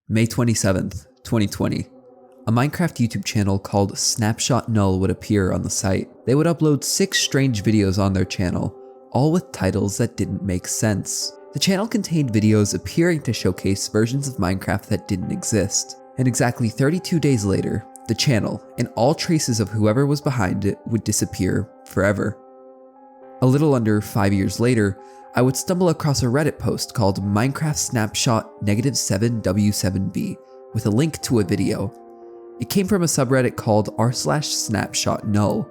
May 27th, 2020. A Minecraft YouTube channel called Snapshot Null would appear on the site. They would upload 6 strange videos on their channel, all with titles that didn't make sense. The channel contained videos appearing to showcase versions of Minecraft that didn't exist. And exactly 32 days later, the channel, and all traces of whoever was behind it, would disappear forever. A little under 5 years later, I would stumble across a Reddit post called Minecraft Snapshot -7W7B with a link to a video. It came from a subreddit called r/Snapshot Null.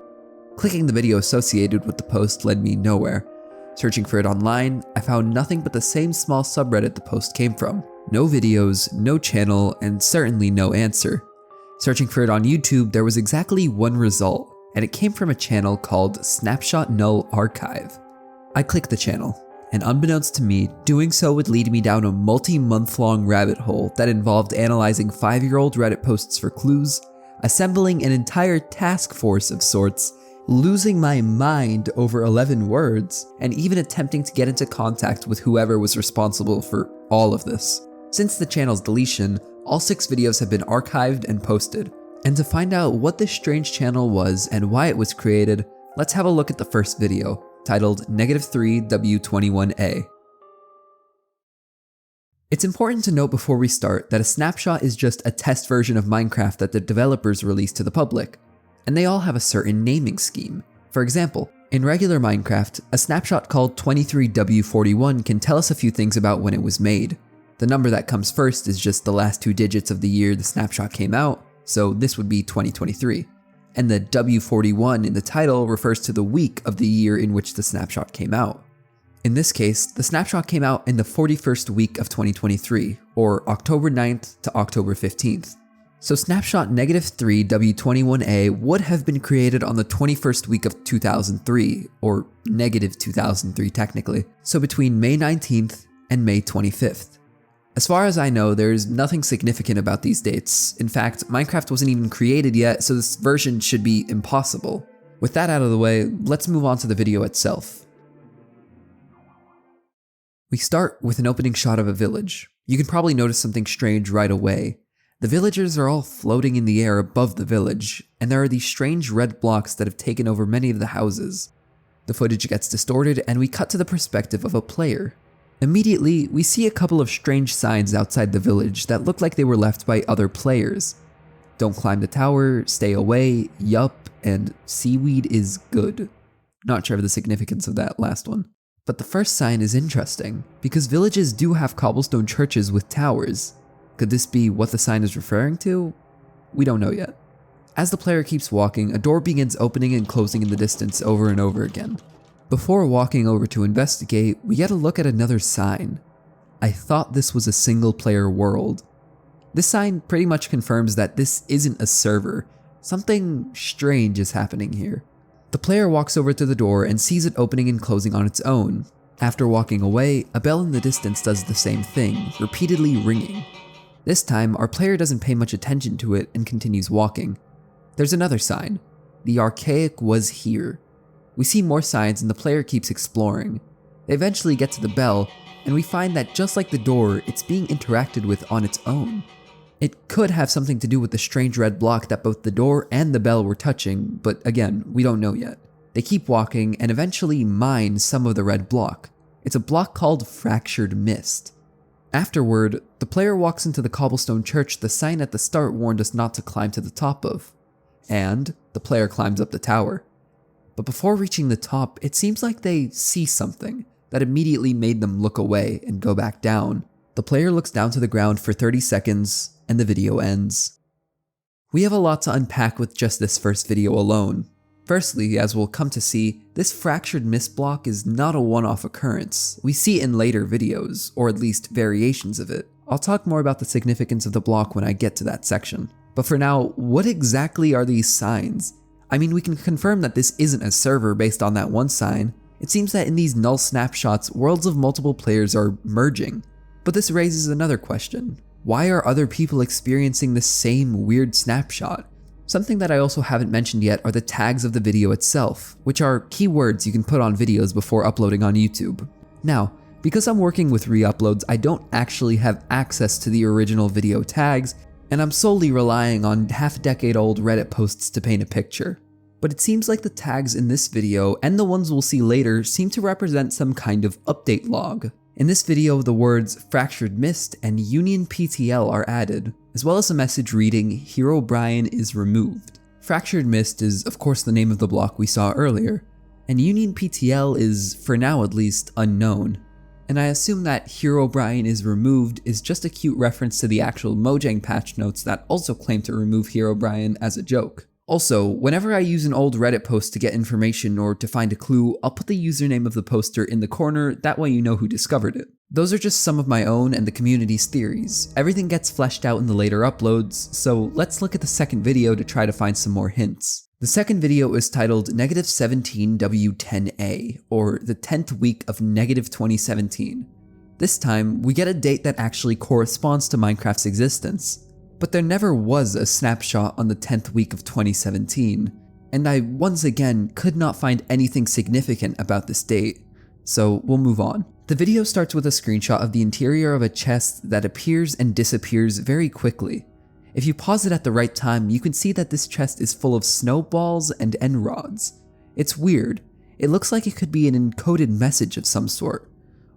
Clicking the video associated with the post led me nowhere. Searching for it online, I found nothing but the same small subreddit the post came from. No videos, no channel, and certainly no answer. Searching for it on YouTube, there was exactly one result, and it came from a channel called Snapshot Null Archive. I clicked the channel, and unbeknownst to me, doing so would lead me down a multi-month-long rabbit hole that involved analyzing 5-year-old Reddit posts for clues, assembling an entire task force of sorts, losing my mind over 11 words, and even attempting to get into contact with whoever was responsible for all of this. Since the channel's deletion, all 6 videos have been archived and posted. And to find out what this strange channel was and why it was created, let's have a look at the first video, titled -3W21A. It's important to note before we start that a snapshot is just a test version of Minecraft that the developers release to the public, and they all have a certain naming scheme. For example, in regular Minecraft, a snapshot called 23W41 can tell us a few things about when it was made. The number that comes first is just the last 2 digits of the year the snapshot came out, so this would be 2023. And the W41 in the title refers to the week of the year in which the snapshot came out. In this case, the snapshot came out in the 41st week of 2023, or October 9th to October 15th. So snapshot -3W21A would have been created on the 21st week of 2003, or -2003 technically, so between May 19th and May 25th. As far as I know, there's nothing significant about these dates. In fact, Minecraft wasn't even created yet, so this version should be impossible. With that out of the way, let's move on to the video itself. We start with an opening shot of a village. You can probably notice something strange right away. The villagers are all floating in the air above the village, and there are these strange red blocks that have taken over many of the houses. The footage gets distorted, and we cut to the perspective of a player. Immediately, we see a couple of strange signs outside the village that look like they were left by other players. Don't climb the tower, stay away, yup, and seaweed is good. Not sure of the significance of that last one. But the first sign is interesting, because villages do have cobblestone churches with towers. Could this be what the sign is referring to? We don't know yet. As the player keeps walking, a door begins opening and closing in the distance over and over again. Before walking over to investigate, we get a look at another sign. I thought this was a single player world. This sign pretty much confirms that this isn't a server. Something strange is happening here. The player walks over to the door and sees it opening and closing on its own. After walking away, a bell in the distance does the same thing, repeatedly ringing. This time, our player doesn't pay much attention to it and continues walking. There's another sign. The archaic was here. We see more signs and the player keeps exploring. They eventually get to the bell, and we find that just like the door, it's being interacted with on its own. It could have something to do with the strange red block that both the door and the bell were touching, but again, we don't know yet. They keep walking and eventually mine some of the red block. It's a block called Fractured Mist. Afterward, the player walks into the cobblestone church the sign at the start warned us not to climb to the top of. And the player climbs up the tower. But before reaching the top, it seems like they see something that immediately made them look away and go back down. The player looks down to the ground for 30 seconds, and the video ends. We have a lot to unpack with just this first video alone. Firstly, as we'll come to see, this fractured mist block is not a one-off occurrence. We see it in later videos, or at least variations of it. I'll talk more about the significance of the block when I get to that section. But for now, what exactly are these signs? I mean, we can confirm that this isn't a server based on that one sign. It seems that in these null snapshots, worlds of multiple players are merging. But this raises another question. Why are other people experiencing the same weird snapshot? Something that I also haven't mentioned yet are the tags of the video itself, which are keywords you can put on videos before uploading on YouTube. Now, Because I'm working with re-uploads, I don't actually have access to the original video tags, and I'm solely relying on half-decade-old Reddit posts to paint a picture. But it seems like the tags in this video, and the ones we'll see later, seem to represent some kind of update log. In this video, the words Fractured Mist and Union PTL are added, as well as a message reading Herobrine is removed. Fractured Mist is of course the name of the block we saw earlier, and Union PTL is, for now at least, unknown. And I assume that Herobrine is removed is just a cute reference to the actual Mojang patch notes that also claim to remove Herobrine as a joke. Also, whenever I use an old Reddit post to get information or to find a clue, I'll put the username of the poster in the corner, that way you know who discovered it. Those are just some of my own and the community's theories. Everything gets fleshed out in the later uploads, so let's look at the second video to try to find some more hints. The second video is titled -17W10A, or the 10th week of -2017. This time, we get a date that actually corresponds to Minecraft's existence. But there never was a snapshot on the 10th week of 2017, and I once again could not find anything significant about this date, so we'll move on. The video starts with a screenshot of the interior of a chest that appears and disappears very quickly. If you pause it at the right time, you can see that this chest is full of snowballs and end rods. It's weird. It looks like it could be an encoded message of some sort.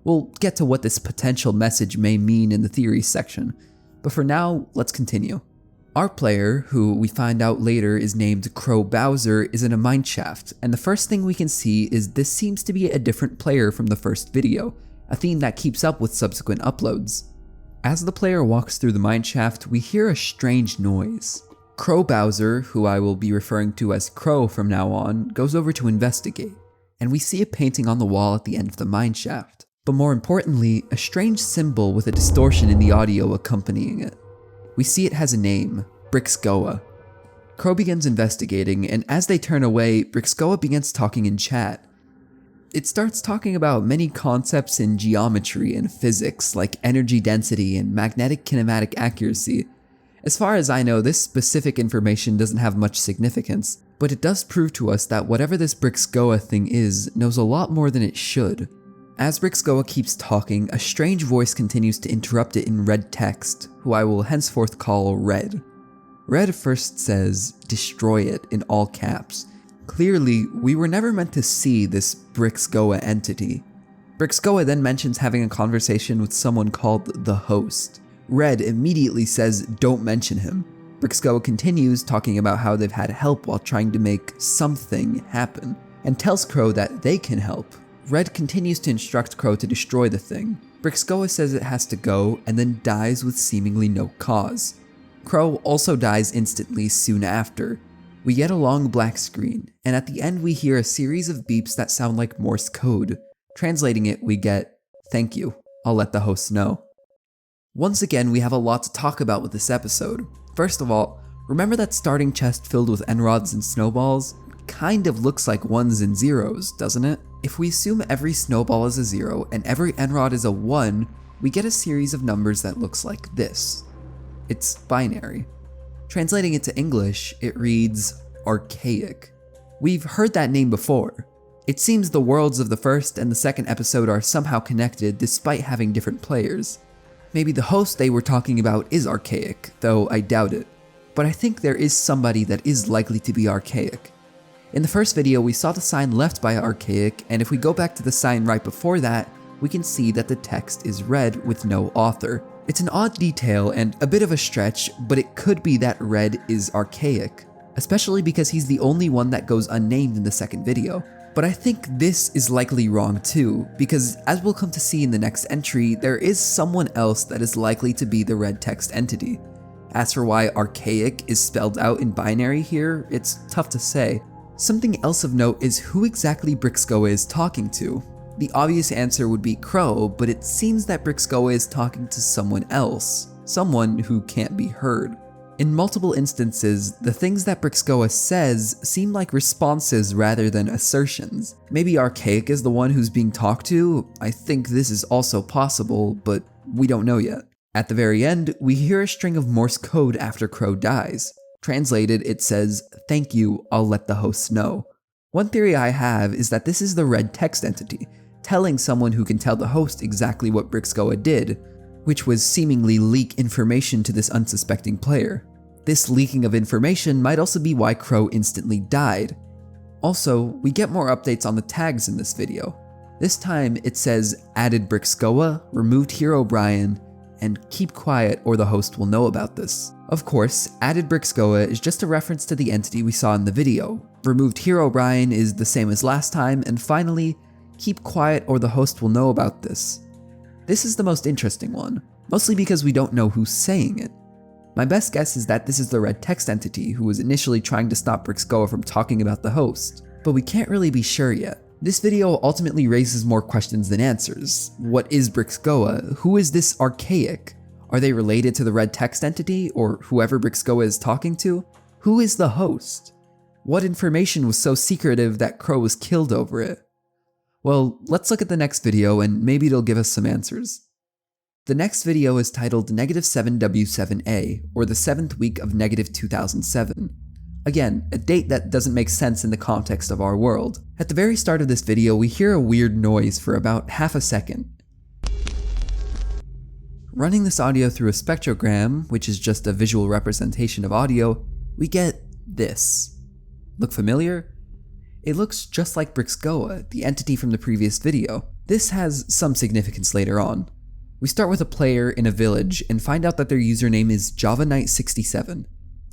We'll get to what this potential message may mean in the theories section, but for now, let's continue. Our player, who we find out later is named Crow Bowser, is in a mineshaft, and the first thing we can see is this seems to be a different player from the first video, a theme that keeps up with subsequent uploads. As the player walks through the mineshaft, we hear a strange noise. Crow Bowser, who I will be referring to as Crow from now on, goes over to investigate, and we see a painting on the wall at the end of the mineshaft. But more importantly, a strange symbol with a distortion in the audio accompanying it. We see it has a name, Brixgoa. Crow begins investigating, and as they turn away, Brixgoa begins talking in chat. It starts talking about many concepts in geometry and physics, like energy density and magnetic kinematic accuracy. As far as I know, this specific information doesn't have much significance, but it does prove to us that whatever this Brixgoa thing is knows a lot more than it should. As Brixgoa keeps talking, a strange voice continues to interrupt it in red text, who I will henceforth call Red. Red first says, "Destroy it," in all caps. Clearly, we were never meant to see this Brixgoa entity. Brixgoa then mentions having a conversation with someone called the Host. Red immediately says, "Don't mention him." Brixgoa continues talking about how they've had help while trying to make something happen, and tells Crow that they can help. Red continues to instruct Crow to destroy the thing. Brixgoa says it has to go, and then dies with seemingly no cause. Crow also dies instantly soon after. We get a long black screen, and at the end we hear a series of beeps that sound like Morse code. Translating it, we get, "Thank you, I'll let the host know." Once again, we have a lot to talk about with this episode. First of all, remember that starting chest filled with enrods and snowballs? Kind of looks like ones and zeros, doesn't it? If we assume every snowball is a 0 and every enrod is a 1, we get a series of numbers that looks like this. It's binary. Translating it to English, it reads archaic. We've heard that name before. It seems the worlds of the first and the second episode are somehow connected despite having different players. Maybe the host they were talking about is archaic, though I doubt it. But I think there is somebody that is likely to be archaic. In the first video, we saw the sign left by archaic, and if we go back to the sign right before that, we can see that the text is red with no author. It's an odd detail and a bit of a stretch, but it could be that Red is archaic, especially because he's the only one that goes unnamed in the second video. But I think this is likely wrong too, because as we'll come to see in the next entry, there is someone else that is likely to be the red text entity. As for why archaic is spelled out in binary here, it's tough to say. Something else of note is who exactly Brixgoa is talking to. The obvious answer would be Crow, but it seems that Brixgoa is talking to someone else, someone who can't be heard. In multiple instances, the things that Brixgoa says seem like responses rather than assertions. Maybe Archaic is the one who's being talked to? I think this is also possible, but we don't know yet. At the very end, we hear a string of Morse code after Crow dies. Translated, it says, "Thank you, I'll let the host know." One theory I have is that this is the red text entity. telling someone who can tell the host exactly what Brixgoa did, which was seemingly leak information to this unsuspecting player. This leaking of information might also be why Crow instantly died. Also, we get more updates on the tags in this video. This time it says added Brixgoa, removed Herobrine, and keep quiet or the host will know about this. Of course, added Brixgoa is just a reference to the entity we saw in the video. Removed Herobrine is the same as last time, and finally, keep quiet or the host will know about this. This is the most interesting one, mostly because we don't know who's saying it. My best guess is that this is the red text entity who was initially trying to stop Brixgoa from talking about the host, but we can't really be sure yet. This video ultimately raises more questions than answers. What is Brixgoa? Who is this archaic? Are they related to the red text entity or whoever Brixgoa is talking to? Who is the host? What information was so secretive that Crow was killed over it? Well, let's look at the next video and maybe it'll give us some answers. The next video is titled -7W7A, or the 7th week of -2007. Again, a date that doesn't make sense in the context of our world. At the very start of this video, we hear a weird noise for about half a second. Running this audio through a spectrogram, which is just a visual representation of audio, we get this. Look familiar? It looks just like Brixgoa, the entity from the previous video. This has some significance later on. We start with a player in a village and find out that their username is JavaKnight67.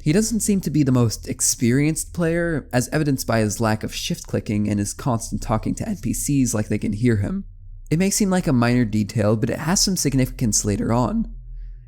He doesn't seem to be the most experienced player, as evidenced by his lack of shift clicking and his constant talking to NPCs like they can hear him. It may seem like a minor detail, but it has some significance later on.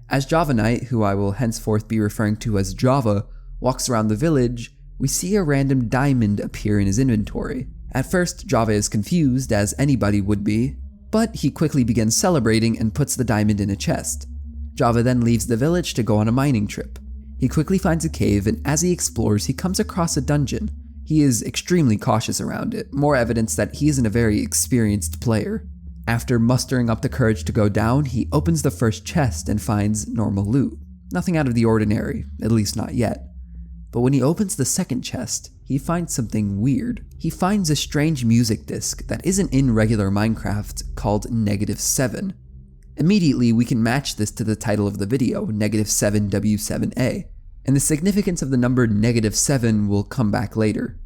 As JavaKnight, who I will henceforth be referring to as Java, walks around the village, we see a random diamond appear in his inventory. At first, Java is confused, as anybody would be, but he quickly begins celebrating and puts the diamond in a chest. Java then leaves the village to go on a mining trip. He quickly finds a cave, and as he explores, he comes across a dungeon. He is extremely cautious around it, more evidence that he isn't a very experienced player. After mustering up the courage to go down, he opens the first chest and finds normal loot. Nothing out of the ordinary, at least not yet. But when he opens the second chest, he finds something weird. He finds a strange music disc that isn't in regular Minecraft, called -7. Immediately, we can match this to the title of the video, -7W7A, and the significance of the number -7 will come back later.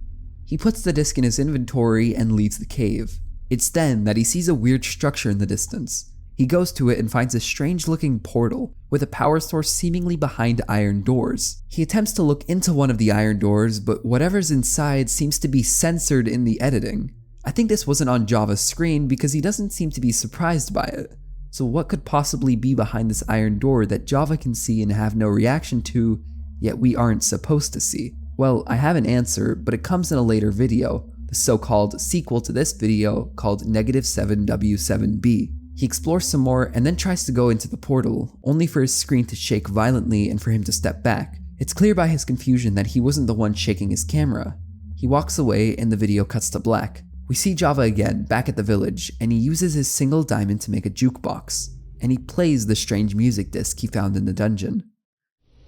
He puts the disc in his inventory and leaves the cave. It's then that he sees a weird structure in the distance. He goes to it and finds a strange-looking portal, with a power source seemingly behind iron doors. He attempts to look into one of the iron doors, but whatever's inside seems to be censored in the editing. I think this wasn't on Java's screen because he doesn't seem to be surprised by it. So what could possibly be behind this iron door that Java can see and have no reaction to, yet we aren't supposed to see? Well, I have an answer, but it comes in a later video, the so-called sequel to this video called -7W7B. He explores some more and then tries to go into the portal, only for his screen to shake violently and for him to step back. It's clear by his confusion that he wasn't the one shaking his camera. He walks away and the video cuts to black. We see Java again, back at the village, and he uses his single diamond to make a jukebox, and he plays the strange music disc he found in the dungeon.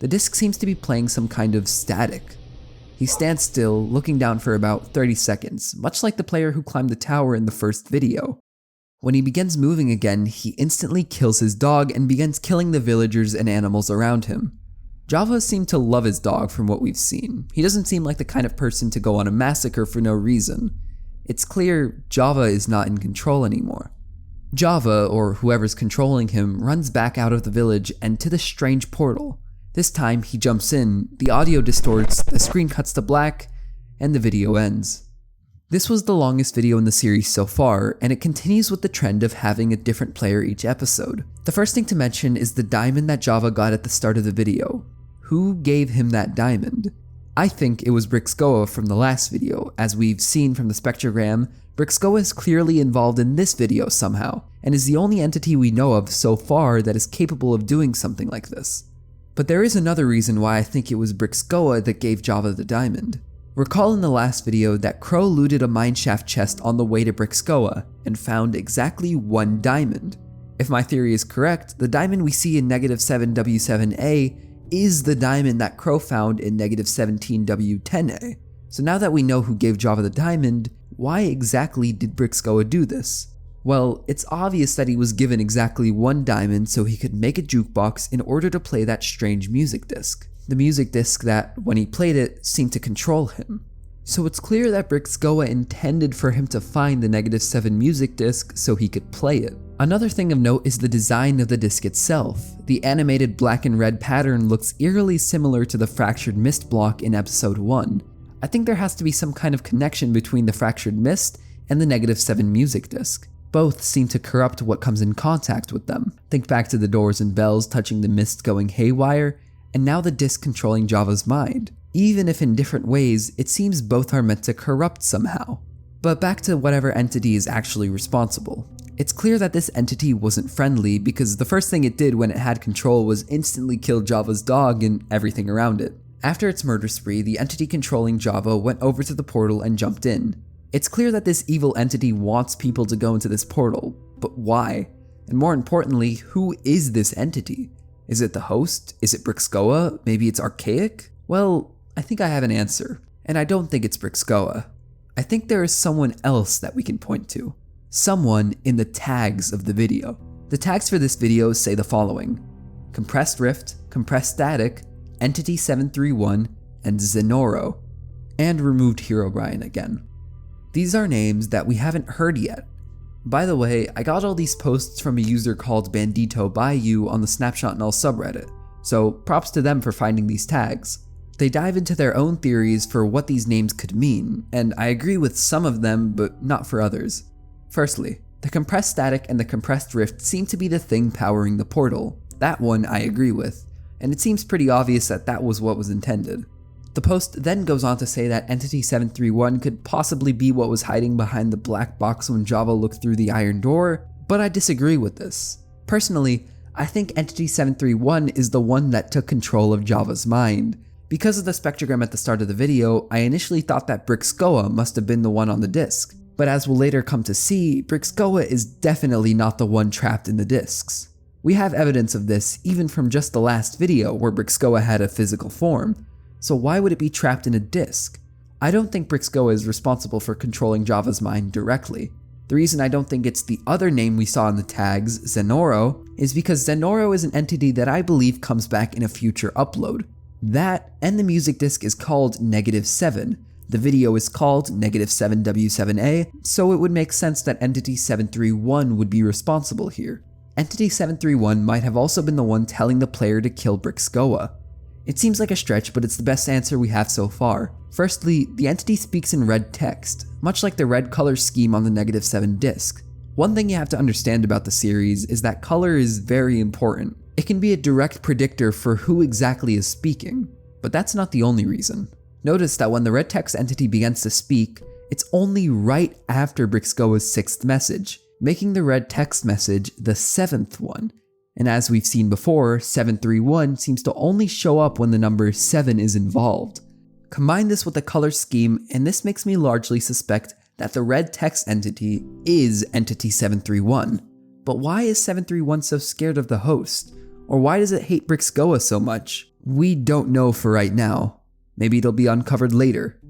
The disc seems to be playing some kind of static. He stands still, looking down for about 30 seconds, much like the player who climbed the tower in the first video. When he begins moving again, he instantly kills his dog and begins killing the villagers and animals around him. Java seemed to love his dog from what we've seen. He doesn't seem like the kind of person to go on a massacre for no reason. It's clear Java is not in control anymore. Java, or whoever's controlling him, runs back out of the village and to the strange portal. This time he jumps in, the audio distorts, the screen cuts to black, and the video ends. This was the longest video in the series so far, and it continues with the trend of having a different player each episode. The first thing to mention is the diamond that Java got at the start of the video. Who gave him that diamond? I think it was Brixgoa from the last video. As we've seen from the spectrogram, Brixgoa is clearly involved in this video somehow, and is the only entity we know of so far that is capable of doing something like this. But there is another reason why I think it was Brixgoa that gave Java the diamond. Recall in the last video that Crow looted a mineshaft chest on the way to Brixgoa and found exactly one diamond. If my theory is correct, the diamond we see in -7W7A is the diamond that Crow found in -17W10A. So now that we know who gave Java the diamond, why exactly did Brixgoa do this? Well, it's obvious that he was given exactly 1 diamond so he could make a jukebox in order to play that strange music disc. The music disc that, when he played it, seemed to control him. So it's clear that Brixgoa intended for him to find the -7 music disc so he could play it. Another thing of note is the design of the disc itself. The animated black and red pattern looks eerily similar to the Fractured Mist block in episode 1. I think there has to be some kind of connection between the Fractured Mist and the -7 music disc. Both seem to corrupt what comes in contact with them. Think back to the doors and bells touching the mist going haywire, and now the disc controlling Java's mind. Even if in different ways, it seems both are meant to corrupt somehow. But back to whatever entity is actually responsible. It's clear that this entity wasn't friendly because the first thing it did when it had control was instantly kill Java's dog and everything around it. After its murder spree, the entity controlling Java went over to the portal and jumped in. It's clear that this evil entity wants people to go into this portal, but why? And more importantly, who is this entity? Is it the host? Is it Brixgoa? Maybe it's archaic? Well, I think I have an answer, and I don't think it's Brixgoa. I think there is someone else that we can point to. Someone in the tags of the video. The tags for this video say the following: Compressed Rift, Compressed Static, Entity 731, and Zenoro, and removed Herobrine again. These are names that we haven't heard yet. By the way, I got all these posts from a user called Bandito Bayou on the Snapshot Null subreddit, so props to them for finding these tags. They dive into their own theories for what these names could mean, and I agree with some of them, but not for others. Firstly, the compressed static and the compressed rift seem to be the thing powering the portal. That one I agree with, and it seems pretty obvious that that was what was intended. The post then goes on to say that Entity 731 could possibly be what was hiding behind the black box when Java looked through the iron door, but I disagree with this. Personally, I think Entity 731 is the one that took control of Java's mind. Because of the spectrogram at the start of the video, I initially thought that Brixgoa must have been the one on the disc, but as we'll later come to see, Brixgoa is definitely not the one trapped in the discs. We have evidence of this even from just the last video where Brixgoa had a physical form, so why would it be trapped in a disc? I don't think Brixgoa is responsible for controlling Java's mind directly. The reason I don't think it's the other name we saw in the tags, Zenoro, is because Zenoro is an entity that I believe comes back in a future upload. That, and the music disc is called -7. The video is called -7W7A, so it would make sense that Entity 731 would be responsible here. Entity 731 might have also been the one telling the player to kill Brixgoa. It seems like a stretch, but it's the best answer we have so far. Firstly, the entity speaks in red text, much like the red color scheme on the -7 disc. One thing you have to understand about the series is that color is very important. It can be a direct predictor for who exactly is speaking, but that's not the only reason. Notice that when the red text entity begins to speak, it's only right after Brixgoa's 6th message, making the red text message the 7th one. And as we've seen before, 731 seems to only show up when the number 7 is involved. Combine this with the color scheme, and this makes me largely suspect that the red text entity is Entity 731. But why is 731 so scared of the host? Or why does it hate Brixgoa so much? We don't know for right now. Maybe it'll be uncovered later.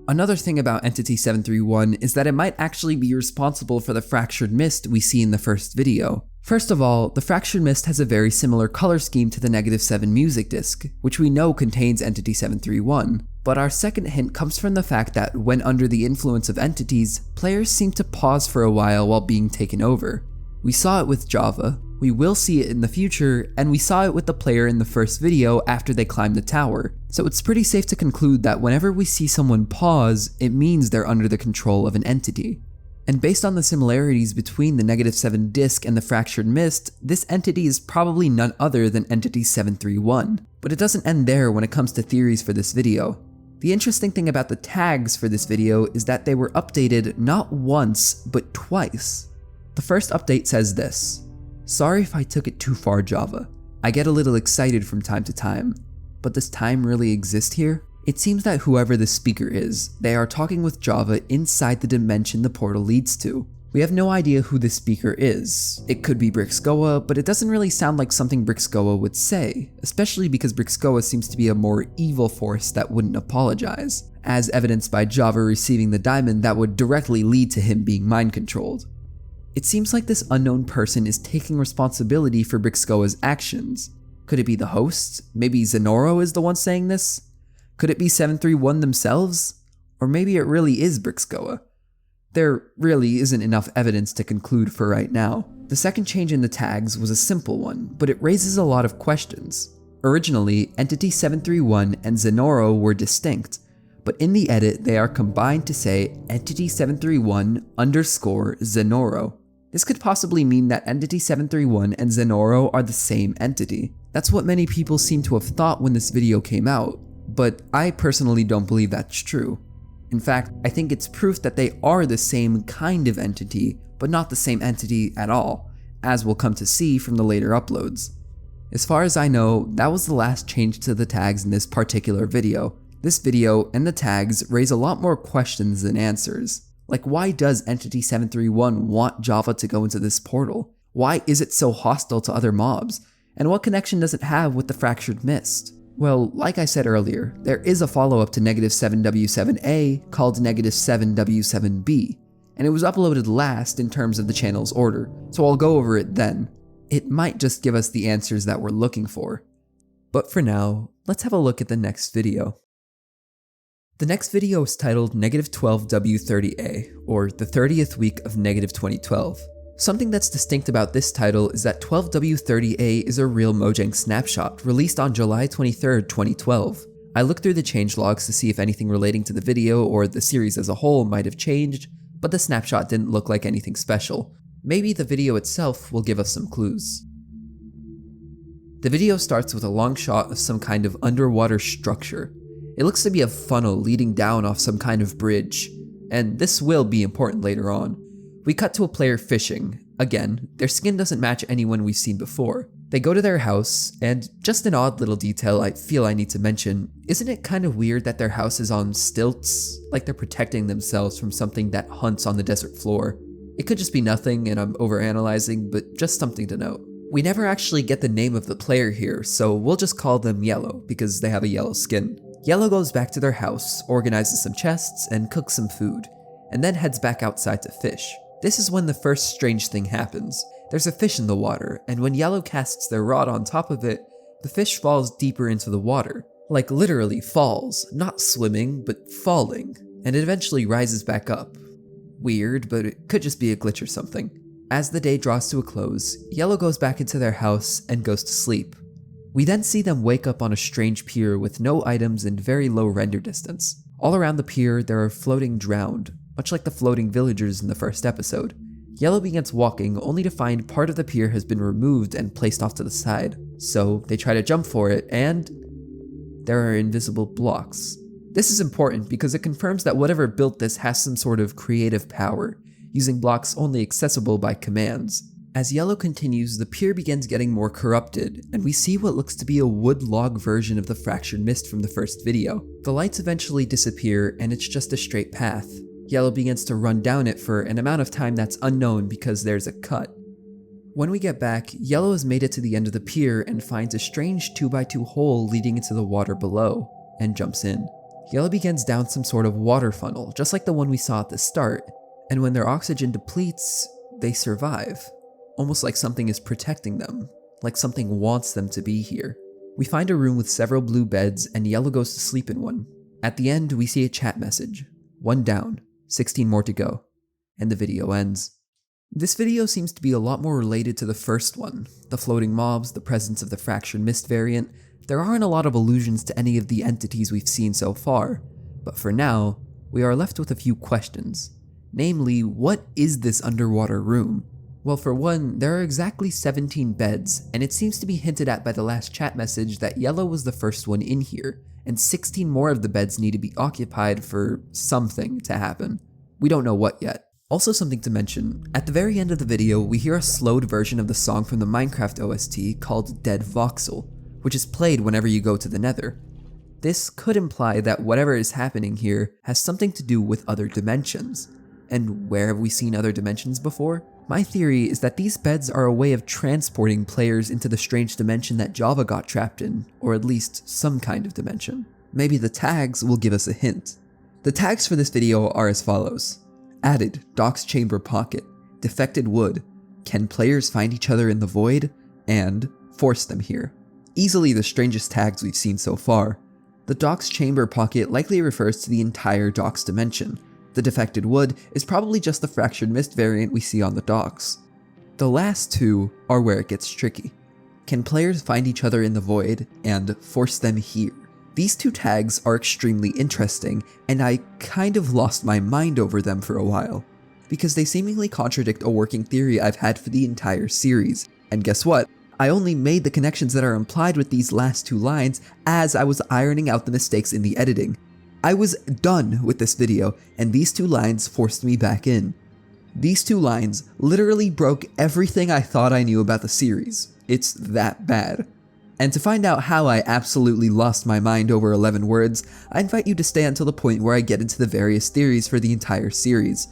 Another thing about Entity 731 is that it might actually be responsible for the fractured mist we see in the first video. First of all, the fractured mist has a very similar color scheme to the -7 music disc, which we know contains Entity 731. But our second hint comes from the fact that when under the influence of entities, players seem to pause for a while being taken over. We saw it with Java, we will see it in the future, and we saw it with the player in the first video after they climbed the tower. So it's pretty safe to conclude that whenever we see someone pause, it means they're under the control of an entity. And based on the similarities between the -7 disc and the fractured mist, this entity is probably none other than Entity 731. But it doesn't end there when it comes to theories for this video. The interesting thing about the tags for this video is that they were updated not once, but twice. The first update says this: "Sorry if I took it too far, Java. I get a little excited from time to time. But does time really exist here?" It seems that whoever the speaker is, they are talking with Java inside the dimension the portal leads to. We have no idea who this speaker is. It could be Brixgoa, but it doesn't really sound like something Brixgoa would say, especially because Brixgoa seems to be a more evil force that wouldn't apologize, as evidenced by Java receiving the diamond that would directly lead to him being mind controlled. It seems like this unknown person is taking responsibility for Brixcoa's actions. Could it be the host? Maybe Zenoro is the one saying this? Could it be 731 themselves? Or maybe it really is Brixcoa? There really isn't enough evidence to conclude for right now. The second change in the tags was a simple one, but it raises a lot of questions. Originally, Entity 731 and Zenoro were distinct, but in the edit they are combined to say Entity 731 _ Zenoro. This could possibly mean that Entity 731 and Zenoro are the same entity. That's what many people seem to have thought when this video came out, but I personally don't believe that's true. In fact, I think it's proof that they are the same kind of entity, but not the same entity at all, as we'll come to see from the later uploads. As far as I know, that was the last change to the tags in this particular video. This video and the tags raise a lot more questions than answers. Like, why does Entity 731 want Java to go into this portal? Why is it so hostile to other mobs? And what connection does it have with the Fractured Mist? Well, like I said earlier, there is a follow-up to -7W7A called -7W7B, and it was uploaded last in terms of the channel's order, so I'll go over it then. It might just give us the answers that we're looking for. But for now, let's have a look at the next video. The next video is titled -12W30A, or the 30th week of -2012. Something that's distinct about this title is that 12W30A is a real Mojang snapshot released on July 23rd, 2012. I looked through the changelogs to see if anything relating to the video or the series as a whole might have changed, but the snapshot didn't look like anything special. Maybe the video itself will give us some clues. The video starts with a long shot of some kind of underwater structure. It looks to be a funnel leading down off some kind of bridge, and this will be important later on. We cut to a player fishing. Again, their skin doesn't match anyone we've seen before. They go to their house, and just an odd little detail I feel I need to mention, isn't it kind of weird that their house is on stilts? Like they're protecting themselves from something that hunts on the desert floor. It could just be nothing and I'm overanalyzing, but just something to note. We never actually get the name of the player here, so we'll just call them Yellow because they have a yellow skin. Yellow goes back to their house, organizes some chests, and cooks some food, and then heads back outside to fish. This is when the first strange thing happens. There's a fish in the water, and when Yellow casts their rod on top of it, the fish falls deeper into the water. Like literally falls, not swimming, but falling, and it eventually rises back up. Weird, but it could just be a glitch or something. As the day draws to a close, Yellow goes back into their house and goes to sleep. We then see them wake up on a strange pier with no items and very low render distance. All around the pier, there are floating drowned, much like the floating villagers in the first episode. Yellow begins walking only to find part of the pier has been removed and placed off to the side. So they try to jump for it and there are invisible blocks. This is important because it confirms that whatever built this has some sort of creative power, using blocks only accessible by commands. As Yellow continues, the pier begins getting more corrupted, and we see what looks to be a wood log version of the Fractured Mist from the first video. The lights eventually disappear and it's just a straight path. Yellow begins to run down it for an amount of time that's unknown because there's a cut. When we get back, Yellow has made it to the end of the pier and finds a strange 2x2 hole leading into the water below, and jumps in. Yellow begins down some sort of water funnel, just like the one we saw at the start, and when their oxygen depletes, they survive. Almost like something is protecting them, like something wants them to be here. We find a room with several blue beds and Yellow goes to sleep in one. At the end, we see a chat message. 1 down, 16 more to go. And the video ends. This video seems to be a lot more related to the first one. The floating mobs, the presence of the Fractured Mist variant. There aren't a lot of allusions to any of the entities we've seen so far. But for now, we are left with a few questions. Namely, what is this underwater room? Well, for one, there are exactly 17 beds, and it seems to be hinted at by the last chat message that Yellow was the first one in here, and 16 more of the beds need to be occupied for something to happen. We don't know what yet. Also something to mention, at the very end of the video, we hear a slowed version of the song from the Minecraft OST called Dead Voxel, which is played whenever you go to the Nether. This could imply that whatever is happening here has something to do with other dimensions. And where have we seen other dimensions before? My theory is that these beds are a way of transporting players into the strange dimension that Java got trapped in, or at least some kind of dimension. Maybe the tags will give us a hint. The tags for this video are as follows. Added, Doc's Chamber Pocket. defected wood, can players find each other in the void, and force them here. Easily the strangest tags we've seen so far. The dock's chamber pocket likely refers to the entire dock's dimension. The defected wood is probably just the fractured mist variant we see on the docks. The last two are where it gets tricky. Can players find each other in the void and force them here? These two tags are extremely interesting, and I kind of lost my mind over them for a while, because they seemingly contradict a working theory I've had for the entire series. And guess what? I only made the connections that are implied with these last two lines as I was ironing out the mistakes in the editing. I was done with this video, and these two lines forced me back in. These two lines literally broke everything I thought I knew about the series. It's that bad. And to find out how I absolutely lost my mind over 11 words, I invite you to stay until the point where I get into the various theories for the entire series.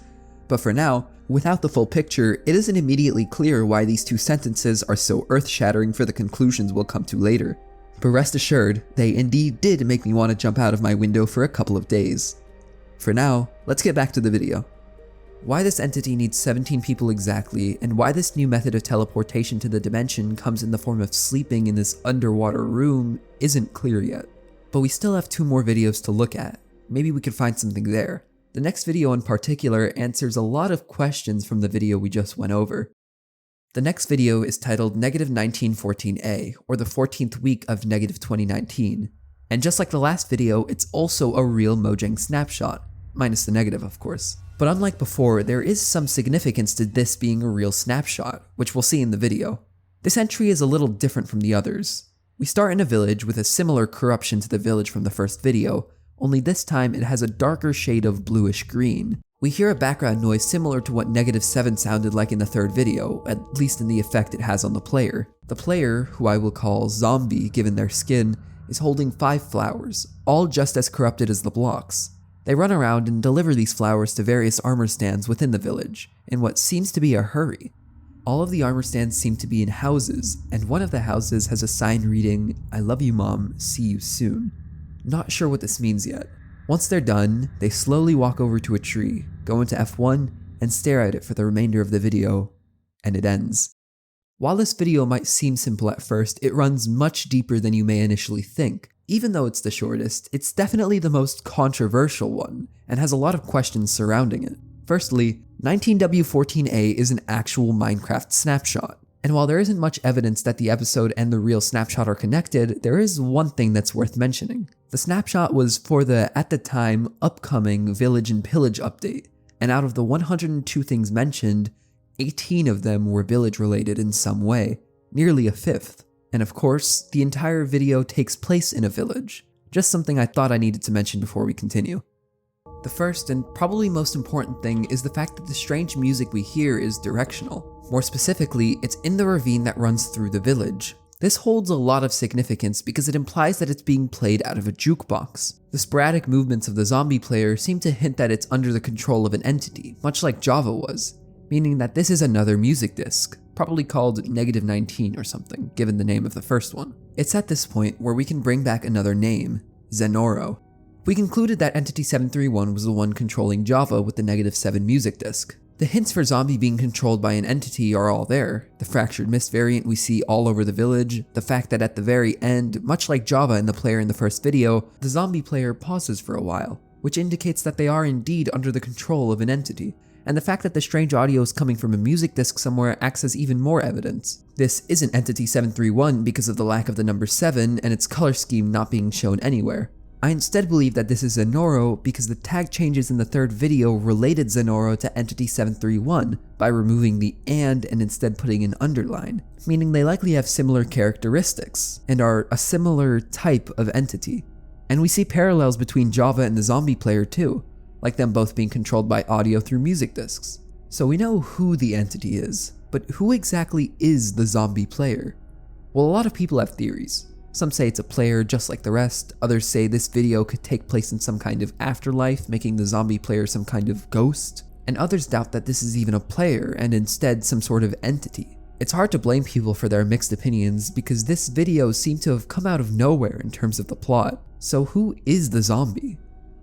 But for now, without the full picture, it isn't immediately clear why these two sentences are so earth-shattering for the conclusions we'll come to later. But rest assured, they indeed did make me want to jump out of my window for a couple of days. For now, let's get back to the video. Why this entity needs 17 people exactly, and why this new method of teleportation to the dimension comes in the form of sleeping in this underwater room isn't clear yet. But we still have 2 more videos to look at. Maybe we could find something there. The next video in particular answers a lot of questions from the video we just went over. The next video is titled -1914A, or the 14th week of -2019. And just like the last video, it's also a real Mojang snapshot, minus the negative of course. But unlike before, there is some significance to this being a real snapshot, which we'll see in the video. This entry is a little different from the others. We start in a village with a similar corruption to the village from the first video, only this time it has a darker shade of bluish green. We hear a background noise similar to what -7 sounded like in the third video, at least in the effect it has on the player. The player, who I will call Zombie given their skin, is holding 5 flowers, all just as corrupted as the blocks. They run around and deliver these flowers to various armor stands within the village, in what seems to be a hurry. All of the armor stands seem to be in houses, and one of the houses has a sign reading, "I love you mom, see you soon." Not sure what this means yet. Once they're done, they slowly walk over to a tree, go into F1, and stare at it for the remainder of the video, and it ends. While this video might seem simple at first, it runs much deeper than you may initially think. Even though it's the shortest, it's definitely the most controversial one, and has a lot of questions surrounding it. Firstly, 19W14A is an actual Minecraft snapshot. And while there isn't much evidence that the episode and the real snapshot are connected, there is one thing that's worth mentioning. The snapshot was for the, at the time, upcoming Village and Pillage update, and out of the 102 things mentioned, 18 of them were village related in some way, nearly a fifth. And of course, the entire video takes place in a village. Just something I thought I needed to mention before we continue. The first and probably most important thing is the fact that the strange music we hear is directional. More specifically, it's in the ravine that runs through the village. This holds a lot of significance because it implies that it's being played out of a jukebox. The sporadic movements of the zombie player seem to hint that it's under the control of an entity, much like Java was, meaning that this is another music disc, probably called -19 or something, given the name of the first one. It's at this point where we can bring back another name, Zenoro. We concluded that Entity 731 was the one controlling Java with the -7 music disc. The hints for Zombie being controlled by an entity are all there. The fractured mist variant we see all over the village, the fact that at the very end, much like Java and the player in the first video, the zombie player pauses for a while, which indicates that they are indeed under the control of an entity. And the fact that the strange audio is coming from a music disc somewhere acts as even more evidence. This isn't Entity 731 because of the lack of the number 7 and its color scheme not being shown anywhere. I instead believe that this is Zenoro because the tag changes in the third video related Zenoro to Entity 731 by removing the and instead putting an underline, meaning they likely have similar characteristics and are a similar type of entity. And we see parallels between Java and the zombie player too, like them both being controlled by audio through music discs. So we know who the entity is, but who exactly is the zombie player? Well, a lot of people have theories. Some say it's a player just like the rest, others say this video could take place in some kind of afterlife, making the zombie player some kind of ghost, and others doubt that this is even a player and instead some sort of entity. It's hard to blame people for their mixed opinions because this video seemed to have come out of nowhere in terms of the plot. So who is the zombie?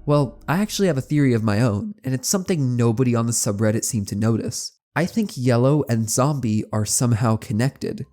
Well, I actually have a theory of my own, and it's something nobody on the subreddit seemed to notice. I think Yellow and Zombie are somehow connected.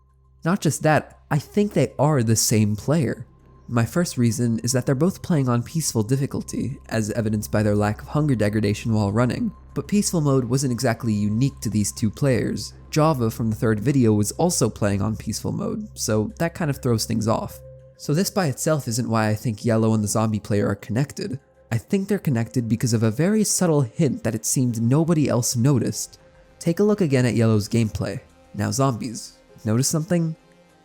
Not just that, I think they are the same player. My first reason is that they're both playing on peaceful difficulty, as evidenced by their lack of hunger degradation while running. But peaceful mode wasn't exactly unique to these two players. Java from the third video was also playing on peaceful mode, so that kind of throws things off. So this by itself isn't why I think Yellow and the Zombie player are connected. I think they're connected because of a very subtle hint that it seemed nobody else noticed. Take a look again at Yellow's gameplay. Now Zombies. Notice something?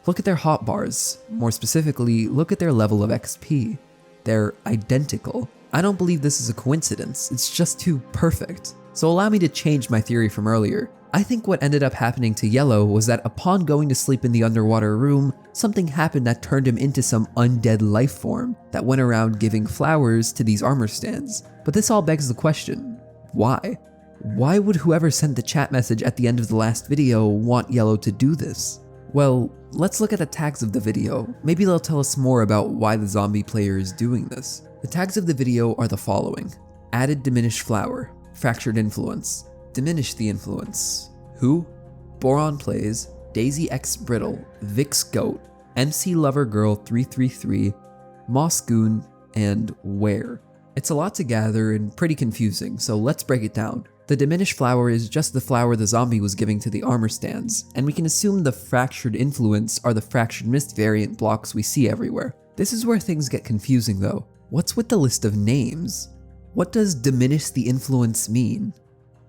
Look at their hotbars. More specifically, look at their level of XP. They're identical. I don't believe this is a coincidence, it's just too perfect. So allow me to change my theory from earlier. I think what ended up happening to Yellow was that upon going to sleep in the underwater room, something happened that turned him into some undead life form that went around giving flowers to these armor stands. But this all begs the question, why? Why would whoever sent the chat message at the end of the last video want Yellow to do this? Well, let's look at the tags of the video. Maybe they'll tell us more about why the zombie player is doing this. The tags of the video are the following: added diminished flower, fractured influence, diminish the influence, who, Boron plays, Daisy X Brittle, Vix Goat, MC Lover Girl 333, Moss Goon, and where. It's a lot to gather and pretty confusing, so let's break it down. The diminished flower is just the flower the zombie was giving to the armor stands, and we can assume the fractured influence are the fractured mist variant blocks we see everywhere. This is where things get confusing though. What's with the list of names? What does diminish the influence mean?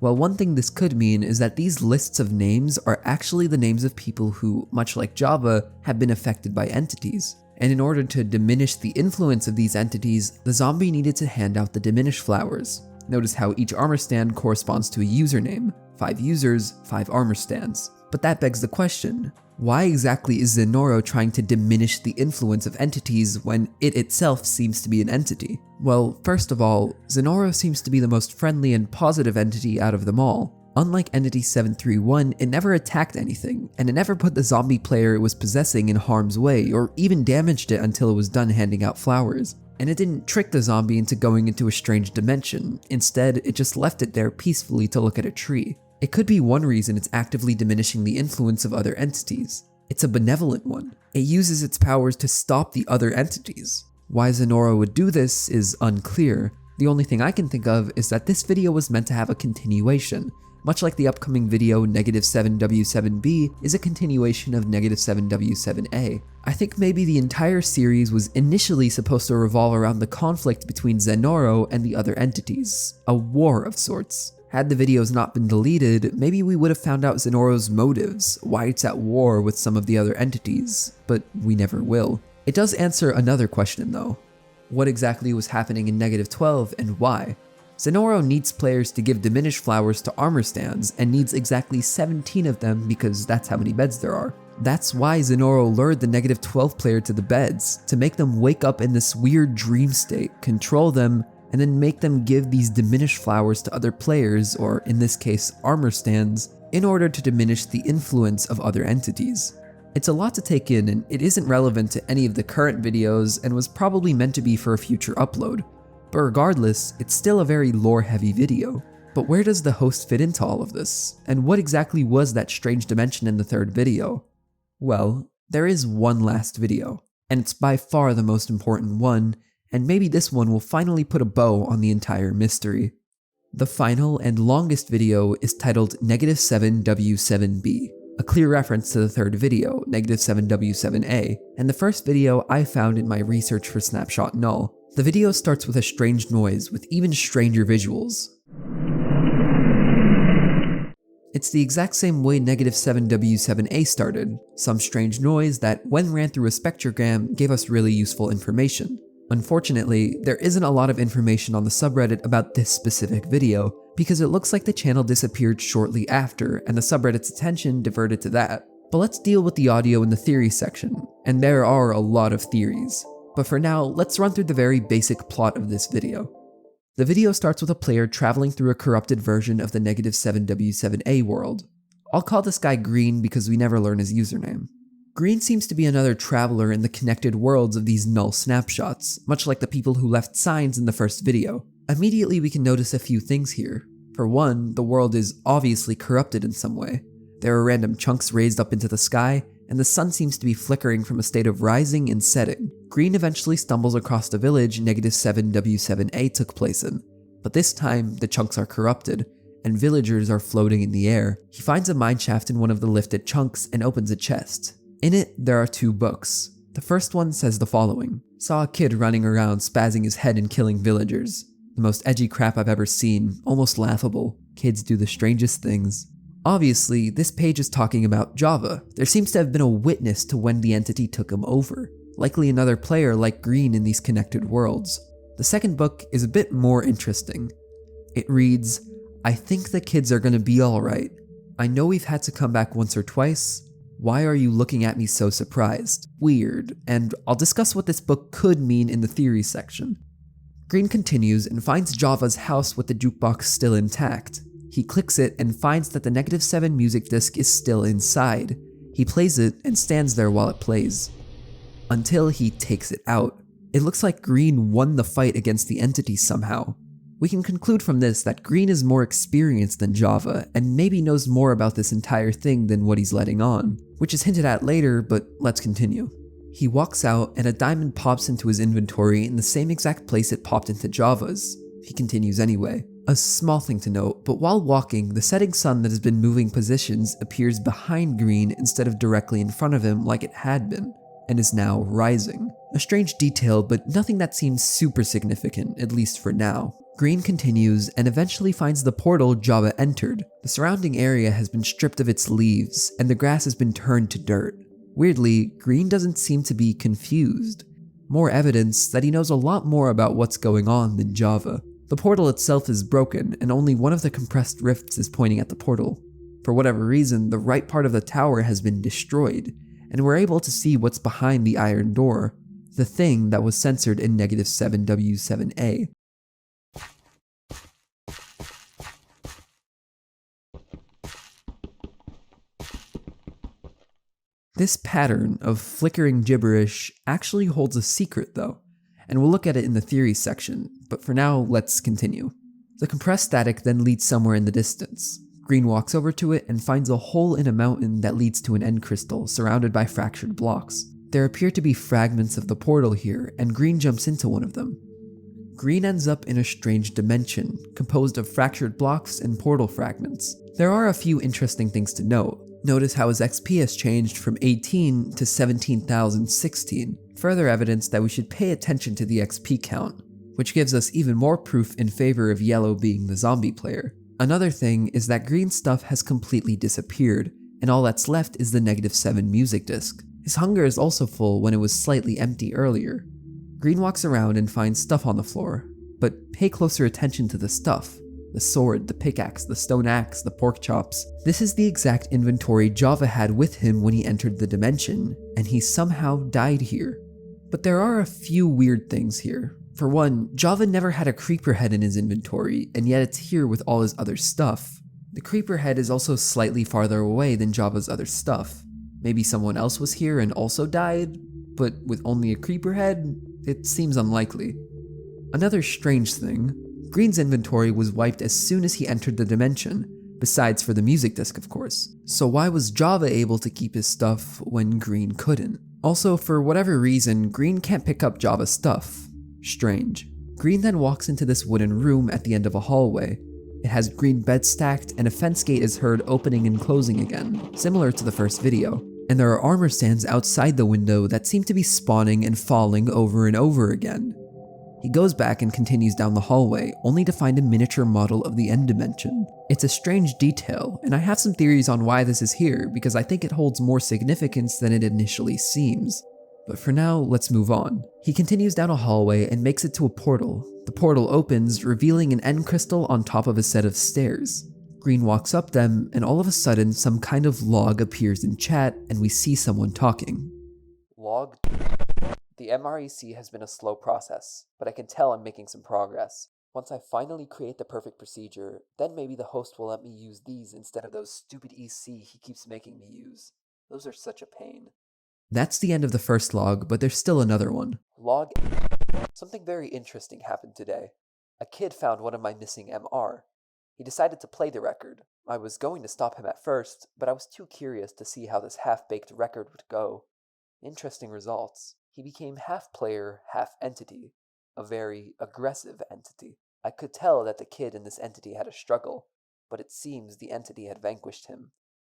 Well, one thing this could mean is that these lists of names are actually the names of people who, much like Java, have been affected by entities. And in order to diminish the influence of these entities, the zombie needed to hand out the diminished flowers. Notice how each armor stand corresponds to a username. 5 users, 5 armor stands. But that begs the question, why exactly is Zenoro trying to diminish the influence of entities when it itself seems to be an entity? Well, first of all, Zenoro seems to be the most friendly and positive entity out of them all. Unlike Entity 731, it never attacked anything, and it never put the zombie player it was possessing in harm's way, or even damaged it until it was done handing out flowers. And it didn't trick the zombie into going into a strange dimension. Instead, it just left it there peacefully to look at a tree. It could be one reason it's actively diminishing the influence of other entities. It's a benevolent one. It uses its powers to stop the other entities. Why Zenoro would do this is unclear. The only thing I can think of is that this video was meant to have a continuation. Much like the upcoming video -7W7B is a continuation of -7W7A. I think maybe the entire series was initially supposed to revolve around the conflict between Zenoro and the other entities, a war of sorts. Had the videos not been deleted, maybe we would have found out Zenoro's motives, why it's at war with some of the other entities, but we never will. It does answer another question though. What exactly was happening in -12 and why? Zenoro needs players to give diminished flowers to armor stands and needs exactly 17 of them because that's how many beds there are. That's why Zenoro lured the -12 player to the beds, to make them wake up in this weird dream state, control them, and then make them give these diminished flowers to other players, or in this case armor stands, in order to diminish the influence of other entities. It's a lot to take in and it isn't relevant to any of the current videos and was probably meant to be for a future upload. But regardless, it's still a very lore-heavy video. But where does the host fit into all of this? And what exactly was that strange dimension in the third video? Well, there is one last video, and it's by far the most important one, and maybe this one will finally put a bow on the entire mystery. The final and longest video is titled -7W7B, a clear reference to the third video, -7W7A, and the first video I found in my research for Snapshot Null. The video starts with a strange noise with even stranger visuals. It's the exact same way -7W7A started, some strange noise that, when ran through a spectrogram, gave us really useful information. Unfortunately, there isn't a lot of information on the subreddit about this specific video, because it looks like the channel disappeared shortly after, and the subreddit's attention diverted to that. But let's deal with the audio in the theory section, and there are a lot of theories. But for now, let's run through the very basic plot of this video. The video starts with a player traveling through a corrupted version of the -7W7A world. I'll call this guy Green because we never learn his username. Green seems to be another traveler in the connected worlds of these null snapshots, much like the people who left signs in the first video. Immediately we can notice a few things here. For one, the world is obviously corrupted in some way. There are random chunks raised up into the sky, and the sun seems to be flickering from a state of rising and setting. Green eventually stumbles across the village -7W7A took place in, but this time the chunks are corrupted, and villagers are floating in the air. He finds a mineshaft in one of the lifted chunks and opens a chest. In it, there are 2 books. The first one says the following: "Saw a kid running around spazzing his head and killing villagers. The most edgy crap I've ever seen, almost laughable. Kids do the strangest things." Obviously, this page is talking about Java. There seems to have been a witness to when the entity took him over, likely another player like Green in these connected worlds. The second book is a bit more interesting. It reads, "I think the kids are gonna be alright. I know we've had to come back once or twice. Why are you looking at me so surprised? Weird," and I'll discuss what this book could mean in the theory section. Green continues and finds Java's house with the jukebox still intact. He clicks it and finds that the -7 music disc is still inside. He plays it and stands there while it plays, until he takes it out. It looks like Green won the fight against the entity somehow. We can conclude from this that Green is more experienced than Java, and maybe knows more about this entire thing than what he's letting on, which is hinted at later, but let's continue. He walks out and a diamond pops into his inventory in the same exact place it popped into Java's. He continues anyway. A small thing to note, but while walking, the setting sun that has been moving positions appears behind Green instead of directly in front of him like it had been, and is now rising. A strange detail, but nothing that seems super significant, at least for now. Green continues and eventually finds the portal Java entered. The surrounding area has been stripped of its leaves, and the grass has been turned to dirt. Weirdly, Green doesn't seem to be confused. More evidence that he knows a lot more about what's going on than Java. The portal itself is broken, and only one of the compressed rifts is pointing at the portal. For whatever reason, the right part of the tower has been destroyed, and we're able to see what's behind the iron door, the thing that was censored in -7W7A. This pattern of flickering gibberish actually holds a secret though, and we'll look at it in the theory section, but for now, let's continue. The compressed static then leads somewhere in the distance. Green walks over to it and finds a hole in a mountain that leads to an end crystal surrounded by fractured blocks. There appear to be fragments of the portal here, and Green jumps into one of them. Green ends up in a strange dimension, composed of fractured blocks and portal fragments. There are a few interesting things to note. Notice how his XP has changed from 18 to 17,016, further evidence that we should pay attention to the XP count, which gives us even more proof in favor of Yellow being the zombie player. Another thing is that Green's stuff has completely disappeared, and all that's left is the -7 music disc. His hunger is also full when it was slightly empty earlier. Green walks around and finds stuff on the floor, but pay closer attention to the stuff. The sword, the pickaxe, the stone axe, the pork chops. This is the exact inventory Java had with him when he entered the dimension, and he somehow died here. But there are a few weird things here. For one, Java never had a creeper head in his inventory, and yet it's here with all his other stuff. The creeper head is also slightly farther away than Java's other stuff. Maybe someone else was here and also died, but with only a creeper head, it seems unlikely. Another strange thing, Green's inventory was wiped as soon as he entered the dimension, besides for the music disc of course. So why was Java able to keep his stuff when Green couldn't? Also, for whatever reason, Green can't pick up Java's stuff. Strange. Green then walks into this wooden room at the end of a hallway. It has green beds stacked, and a fence gate is heard opening and closing again, similar to the first video. And there are armor stands outside the window that seem to be spawning and falling over and over again. He goes back and continues down the hallway, only to find a miniature model of the end dimension. It's a strange detail, and I have some theories on why this is here because I think it holds more significance than it initially seems. But for now, let's move on. He continues down a hallway and makes it to a portal. The portal opens, revealing an end crystal on top of a set of stairs. Green walks up them, and all of a sudden, some kind of log appears in chat, and we see someone talking. Log. The MREC has been a slow process, but I can tell I'm making some progress. Once I finally create the perfect procedure, then maybe the host will let me use these instead of those stupid EC he keeps making me use. Those are such a pain. That's the end of the first log, but there's still another one. Log. Something very interesting happened today. A kid found one of my missing MR. He decided to play the record. I was going to stop him at first, but I was too curious to see how this half-baked record would go. Interesting results. He became half player, half entity. A very aggressive entity. I could tell that the kid in this entity had a struggle, but it seems the entity had vanquished him.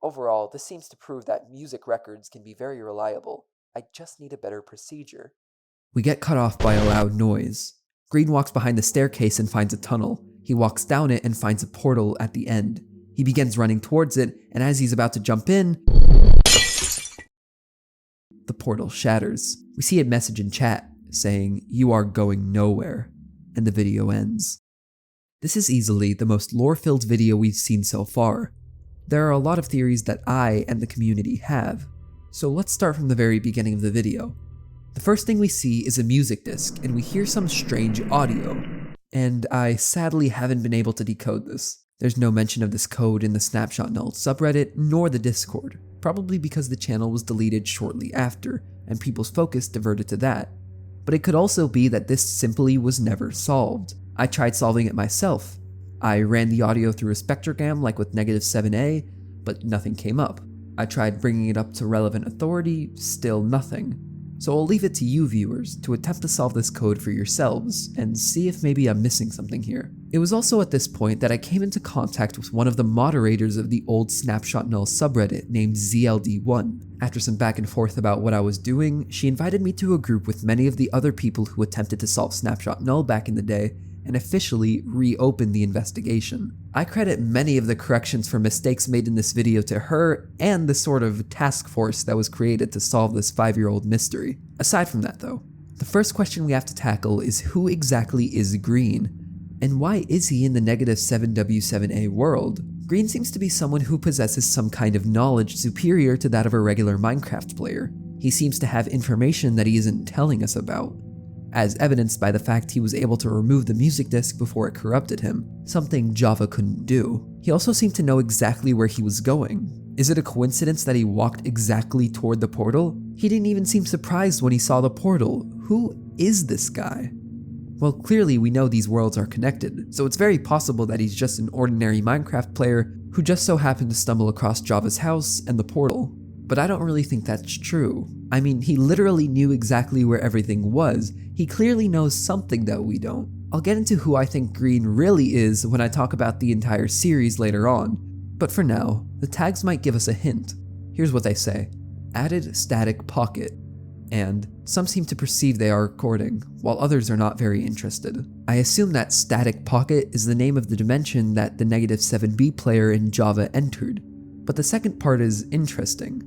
Overall, this seems to prove that music records can be very reliable. I just need a better procedure. We get cut off by a loud noise. Green walks behind the staircase and finds a tunnel. He walks down it and finds a portal at the end. He begins running towards it, and as he's about to jump in, the portal shatters. We see a message in chat saying, "You are going nowhere," and the video ends. This is easily the most lore-filled video we've seen so far. There are a lot of theories that I and the community have, so let's start from the very beginning of the video. The first thing we see is a music disc, and we hear some strange audio, and I sadly haven't been able to decode this. There's no mention of this code in the Snapshot Null subreddit nor the Discord, probably because the channel was deleted shortly after, and people's focus diverted to that. But it could also be that this simply was never solved. I tried solving it myself. I ran the audio through a spectrogram like with -7a, but nothing came up. I tried bringing it up to relevant authority, still nothing. So I'll leave it to you viewers to attempt to solve this code for yourselves and see if maybe I'm missing something here. It was also at this point that I came into contact with one of the moderators of the old Snapshot Null subreddit named ZLD1. After some back and forth about what I was doing, she invited me to a group with many of the other people who attempted to solve Snapshot Null back in the day and officially reopened the investigation. I credit many of the corrections for mistakes made in this video to her and the sort of task force that was created to solve this 5-year-old mystery. Aside from that though, the first question we have to tackle is who exactly is Green? And why is he in the -7W7A world? Green seems to be someone who possesses some kind of knowledge superior to that of a regular Minecraft player. He seems to have information that he isn't telling us about, as evidenced by the fact he was able to remove the music disc before it corrupted him, something Java couldn't do. He also seemed to know exactly where he was going. Is it a coincidence that he walked exactly toward the portal? He didn't even seem surprised when he saw the portal. Who is this guy? Well, clearly we know these worlds are connected, so it's very possible that he's just an ordinary Minecraft player who just so happened to stumble across Java's house and the portal. But I don't really think that's true. I mean, he literally knew exactly where everything was. He clearly knows something that we don't. I'll get into who I think Green really is when I talk about the entire series later on. But for now, the tags might give us a hint. Here's what they say: added static pocket. And some seem to perceive they are recording, while others are not very interested. I assume that static pocket is the name of the dimension that the -7b player in Java entered. But the second part is interesting.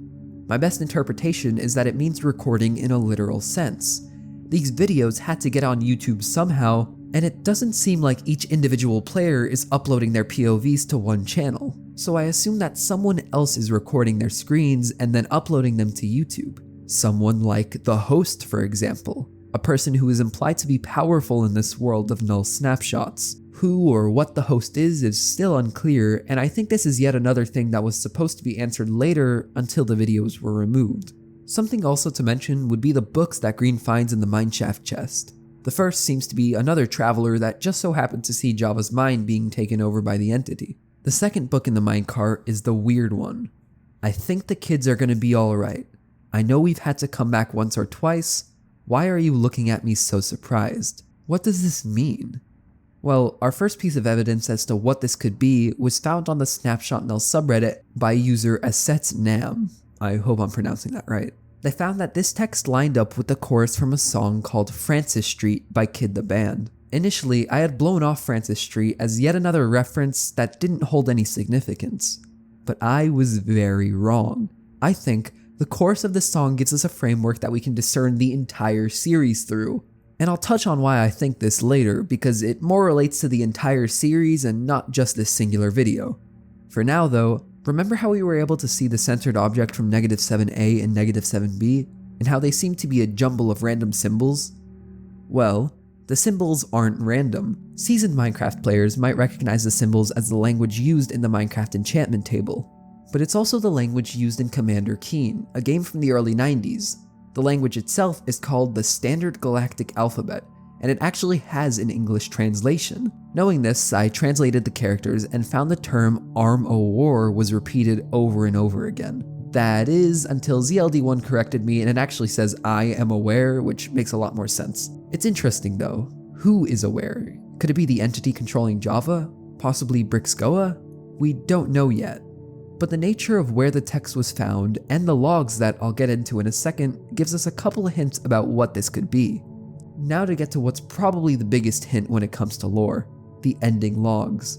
My best interpretation is that it means recording in a literal sense. These videos had to get on YouTube somehow, and it doesn't seem like each individual player is uploading their POVs to one channel. So I assume that someone else is recording their screens and then uploading them to YouTube. Someone like the host, for example, a person who is implied to be powerful in this world of null snapshots. Who or what the host is still unclear, and I think this is yet another thing that was supposed to be answered later until the videos were removed. Something also to mention would be the books that Green finds in the mineshaft chest. The first seems to be another traveler that just so happened to see Java's mine being taken over by the entity. The second book in the minecart is the weird one. I think the kids are gonna be alright. I know we've had to come back once or twice. Why are you looking at me so surprised? What does this mean? Well, our first piece of evidence as to what this could be was found on the Snapshot Null subreddit by user AssetsNam. I hope I'm pronouncing that right. They found that this text lined up with the chorus from a song called Francis Street by Kid the Band. Initially, I had blown off Francis Street as yet another reference that didn't hold any significance. But I was very wrong. I think the chorus of this song gives us a framework that we can discern the entire series through. And I'll touch on why I think this later, because it more relates to the entire series and not just this singular video. For now though, remember how we were able to see the centered object from -7a and -7b, and how they seem to be a jumble of random symbols? Well, the symbols aren't random. Seasoned Minecraft players might recognize the symbols as the language used in the Minecraft enchantment table, but it's also the language used in Commander Kane, a game from the early 90s. The language itself is called the Standard Galactic Alphabet, and it actually has an English translation. Knowing this, I translated the characters and found the term arm o' war was repeated over and over again. That is, until ZLD1 corrected me and it actually says I am aware, which makes a lot more sense. It's interesting though. Who is aware? Could it be the entity controlling Java? Possibly Brixgoa? We don't know yet. But the nature of where the text was found and the logs that I'll get into in a second gives us a couple of hints about what this could be. Now to get to what's probably the biggest hint when it comes to lore, the ending logs.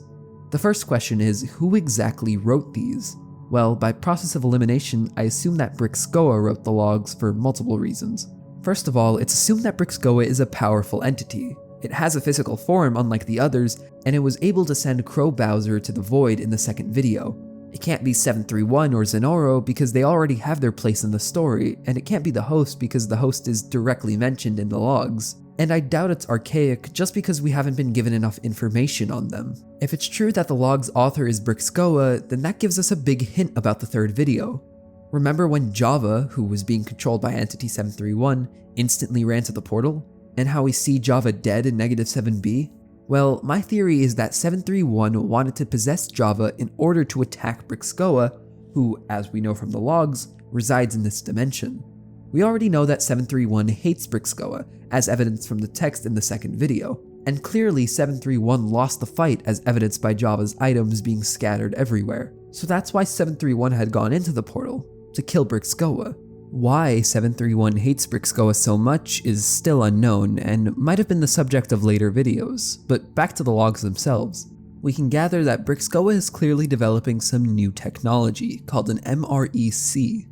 The first question is, who exactly wrote these? Well, by process of elimination, I assume that Brixgoa wrote the logs for multiple reasons. First of all, it's assumed that Brixgoa is a powerful entity. It has a physical form unlike the others, and it was able to send Crow Bowser to the Void in the second video. It can't be 731 or Zenoro because they already have their place in the story, and it can't be the host because the host is directly mentioned in the logs. And I doubt it's archaic just because we haven't been given enough information on them. If it's true that the log's author is Brixgoa, then that gives us a big hint about the third video. Remember when Java, who was being controlled by Entity 731, instantly ran to the portal? And how we see Java dead in -7b? Well, my theory is that 731 wanted to possess Java in order to attack Brixgoa, who, as we know from the logs, resides in this dimension. We already know that 731 hates Brixgoa, as evidenced from the text in the second video, and clearly 731 lost the fight as evidenced by Java's items being scattered everywhere. So that's why 731 had gone into the portal, to kill Brixgoa. Why 731 hates Brixgoa so much is still unknown and might have been the subject of later videos, but back to the logs themselves. We can gather that Brixgoa is clearly developing some new technology called an MREC.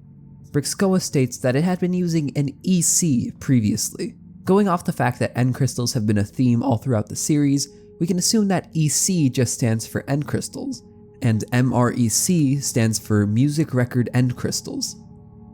Brixgoa states that it had been using an EC previously. Going off the fact that end crystals have been a theme all throughout the series, we can assume that EC just stands for end crystals, and MREC stands for music record end crystals.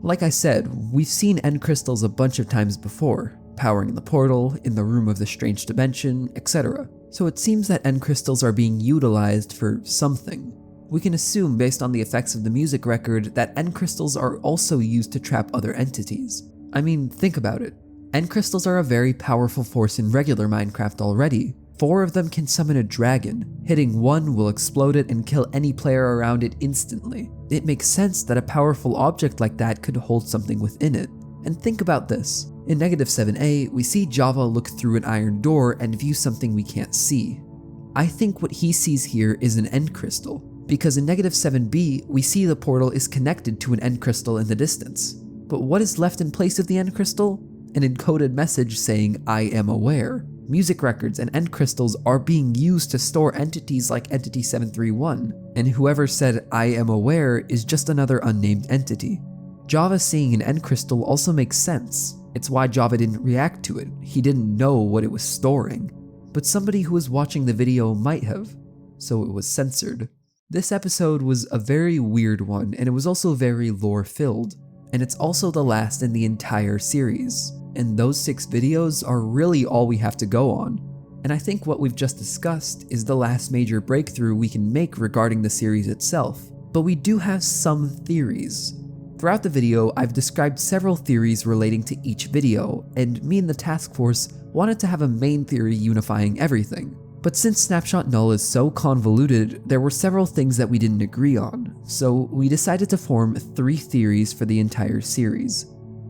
Like I said, we've seen end crystals a bunch of times before, powering the portal, in the room of the strange dimension, etc. So it seems that end crystals are being utilized for something. We can assume based on the effects of the music record that end crystals are also used to trap other entities. I mean, think about it. End crystals are a very powerful force in regular Minecraft already. 4 of them can summon a dragon. Hitting one will explode it and kill any player around it instantly. It makes sense that a powerful object like that could hold something within it. And think about this. In -7a, we see Java look through an iron door and view something we can't see. I think what he sees here is an end crystal, because in -7b, we see the portal is connected to an end crystal in the distance. But what is left in place of the end crystal? An encoded message saying, I am aware. Music records and end crystals are being used to store entities like Entity 731, and whoever said I am aware is just another unnamed entity. Java seeing an end crystal also makes sense. It's why Java didn't react to it. He didn't know what it was storing. But somebody who was watching the video might have, so it was censored. This episode was a very weird one, and it was also very lore-filled, and it's also the last in the entire series. And those 6 videos are really all we have to go on. And I think what we've just discussed is the last major breakthrough we can make regarding the series itself. But we do have some theories. Throughout the video, I've described several theories relating to each video, and me and the task force wanted to have a main theory unifying everything. But since Snapshot Null is so convoluted, there were several things that we didn't agree on, so we decided to form 3 theories for the entire series.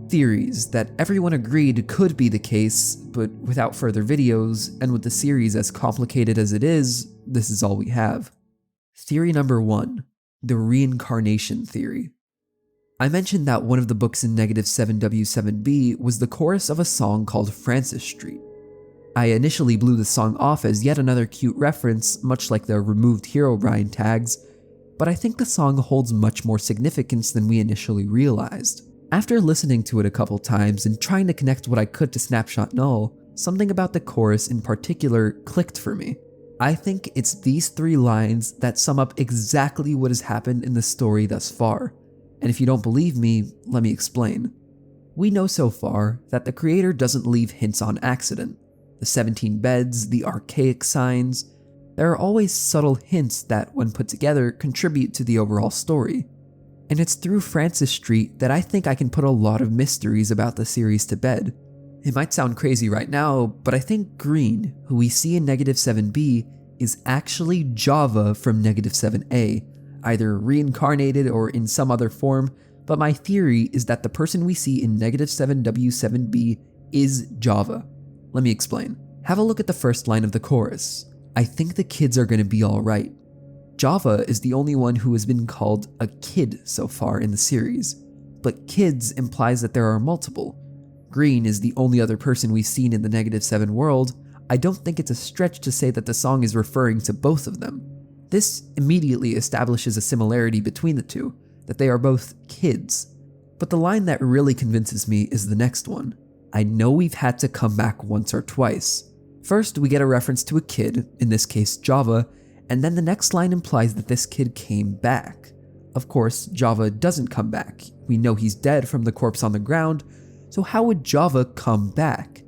Theories that everyone agreed could be the case, but without further videos, and with the series as complicated as it is, this is all we have. Theory number 1, the reincarnation theory. I mentioned that one of the books in -7W7b was the chorus of a song called Francis Street. I initially blew the song off as yet another cute reference, much like the removed Herobrine tags, but I think the song holds much more significance than we initially realized. After listening to it a couple times and trying to connect what I could to Snapshot Null, something about the chorus in particular clicked for me. I think it's these 3 lines that sum up exactly what has happened in the story thus far. And if you don't believe me, let me explain. We know so far that the creator doesn't leave hints on accident. The 17 beds, the archaic signs, there are always subtle hints that, when put together, contribute to the overall story. And it's through Francis Street that I think I can put a lot of mysteries about the series to bed. It might sound crazy right now, but I think Green, who we see in -7b, is actually Java from -7a, either reincarnated or in some other form, but my theory is that the person we see in -7w7b is Java. Let me explain. Have a look at the first line of the chorus. I think the kids are gonna be alright. Java is the only one who has been called a kid so far in the series, but kids implies that there are multiple. Green is the only other person we've seen in the -7 world. I don't think it's a stretch to say that the song is referring to both of them. This immediately establishes a similarity between the two, that they are both kids. But the line that really convinces me is the next one. I know we've had to come back once or twice. First, we get a reference to a kid, in this case Java, and then the next line implies that this kid came back. Of course, Java doesn't come back. We know he's dead from the corpse on the ground, so how would Java come back?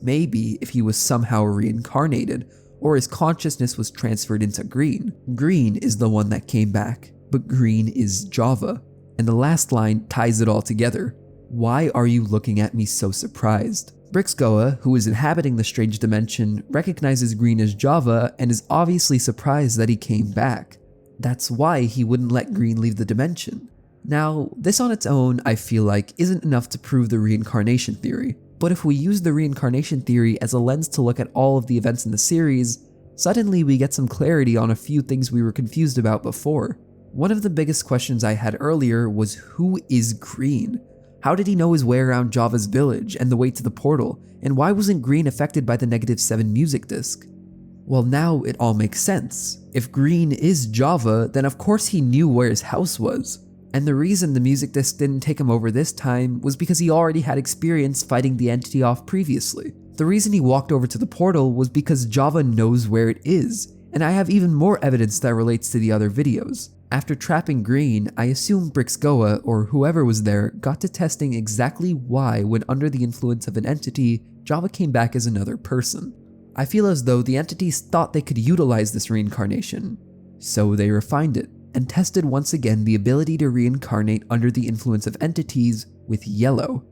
Maybe if he was somehow reincarnated, or his consciousness was transferred into Green. Green is the one that came back, but Green is Java. And the last line ties it all together. Why are you looking at me so surprised? Brixgoa, who is inhabiting the strange dimension, recognizes Green as Java and is obviously surprised that he came back. That's why he wouldn't let Green leave the dimension. Now, this on its own, I feel like, isn't enough to prove the reincarnation theory. But if we use the reincarnation theory as a lens to look at all of the events in the series, suddenly we get some clarity on a few things we were confused about before. One of the biggest questions I had earlier was, who is Green? How did he know his way around Java's village and the way to the portal, and why wasn't Green affected by the -7 music disc? Well, now it all makes sense. If Green is Java, then of course he knew where his house was. And the reason the music disc didn't take him over this time was because he already had experience fighting the entity off previously. The reason he walked over to the portal was because Java knows where it is, and I have even more evidence that relates to the other videos. After trapping Green, I assume Brixgoa, or whoever was there, got to testing exactly why, when under the influence of an entity, Java came back as another person. I feel as though the entities thought they could utilize this reincarnation, so they refined it, and tested once again the ability to reincarnate under the influence of entities with Yellow,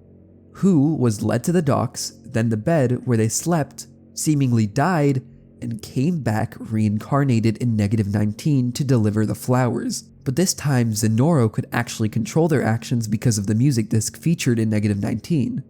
who was led to the docks, then the bed where they slept, seemingly died, and came back reincarnated in -19 to deliver the flowers. But this time, Zenoro could actually control their actions because of the music disc featured in -19.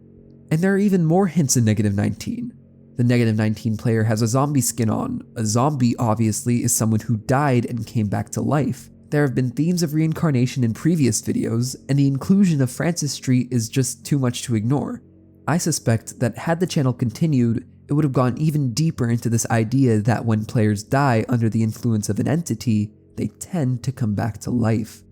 And there are even more hints in -19. The -19 player has a zombie skin on. A zombie, obviously, is someone who died and came back to life. There have been themes of reincarnation in previous videos, and the inclusion of Francis Street is just too much to ignore. I suspect that had the channel continued, it would have gone even deeper into this idea that when players die under the influence of an entity, they tend to come back to life.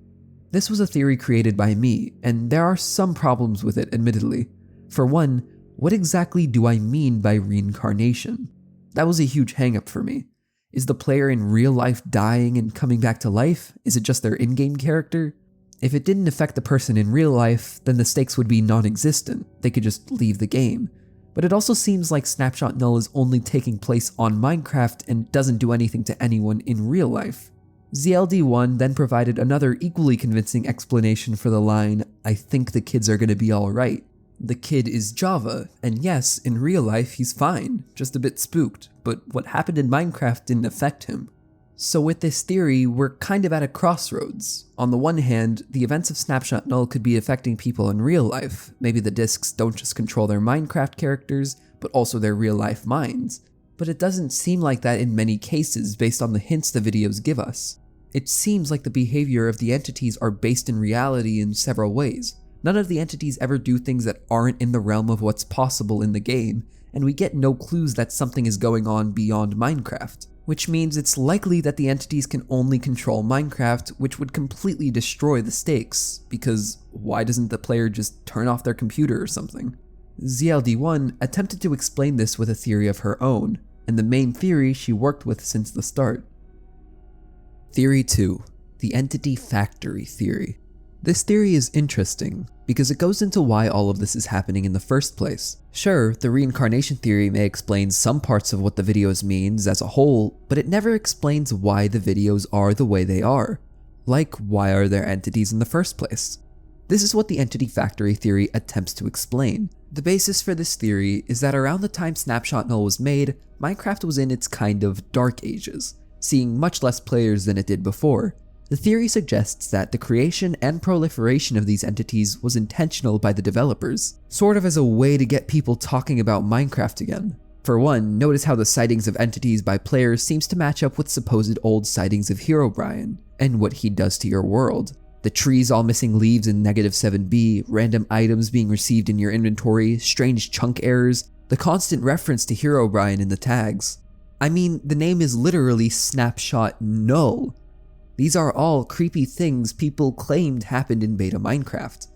This was a theory created by me, and there are some problems with it, admittedly. For one, what exactly do I mean by reincarnation? That was a huge hang-up for me. Is the player in real life dying and coming back to life? Is it just their in-game character? If it didn't affect the person in real life, then the stakes would be non-existent. They could just leave the game. But it also seems like Snapshot Null is only taking place on Minecraft and doesn't do anything to anyone in real life. ZLD1 then provided another equally convincing explanation for the line, I think the kids are gonna be alright. The kid is Java, and yes, in real life he's fine, just a bit spooked, but what happened in Minecraft didn't affect him. So with this theory, we're kind of at a crossroads. On the one hand, the events of Snapshot Null could be affecting people in real life. Maybe the discs don't just control their Minecraft characters, but also their real life minds. But it doesn't seem like that in many cases based on the hints the videos give us. It seems like the behavior of the entities are based in reality in several ways. None of the entities ever do things that aren't in the realm of what's possible in the game, and we get no clues that something is going on beyond Minecraft. Which means it's likely that the entities can only control Minecraft, which would completely destroy the stakes, because why doesn't the player just turn off their computer or something? ZLD1 attempted to explain this with a theory of her own, and the main theory she worked with since the start. Theory 2, the Entity Factory Theory. This theory is interesting because it goes into why all of this is happening in the first place. Sure, the reincarnation theory may explain some parts of what the videos means as a whole, but it never explains why the videos are the way they are. Like, why are there entities in the first place? This is what the entity factory theory attempts to explain. The basis for this theory is that around the time Snapshot Null was made, Minecraft was in its kind of dark ages, seeing much less players than it did before. The theory suggests that the creation and proliferation of these entities was intentional by the developers, sort of as a way to get people talking about Minecraft again. For one, notice how the sightings of entities by players seems to match up with supposed old sightings of Herobrine, and what he does to your world. The trees all missing leaves in -7b, random items being received in your inventory, strange chunk errors, the constant reference to Herobrine in the tags. I mean, the name is literally Snapshot Null. These are all creepy things people claimed happened in beta Minecraft.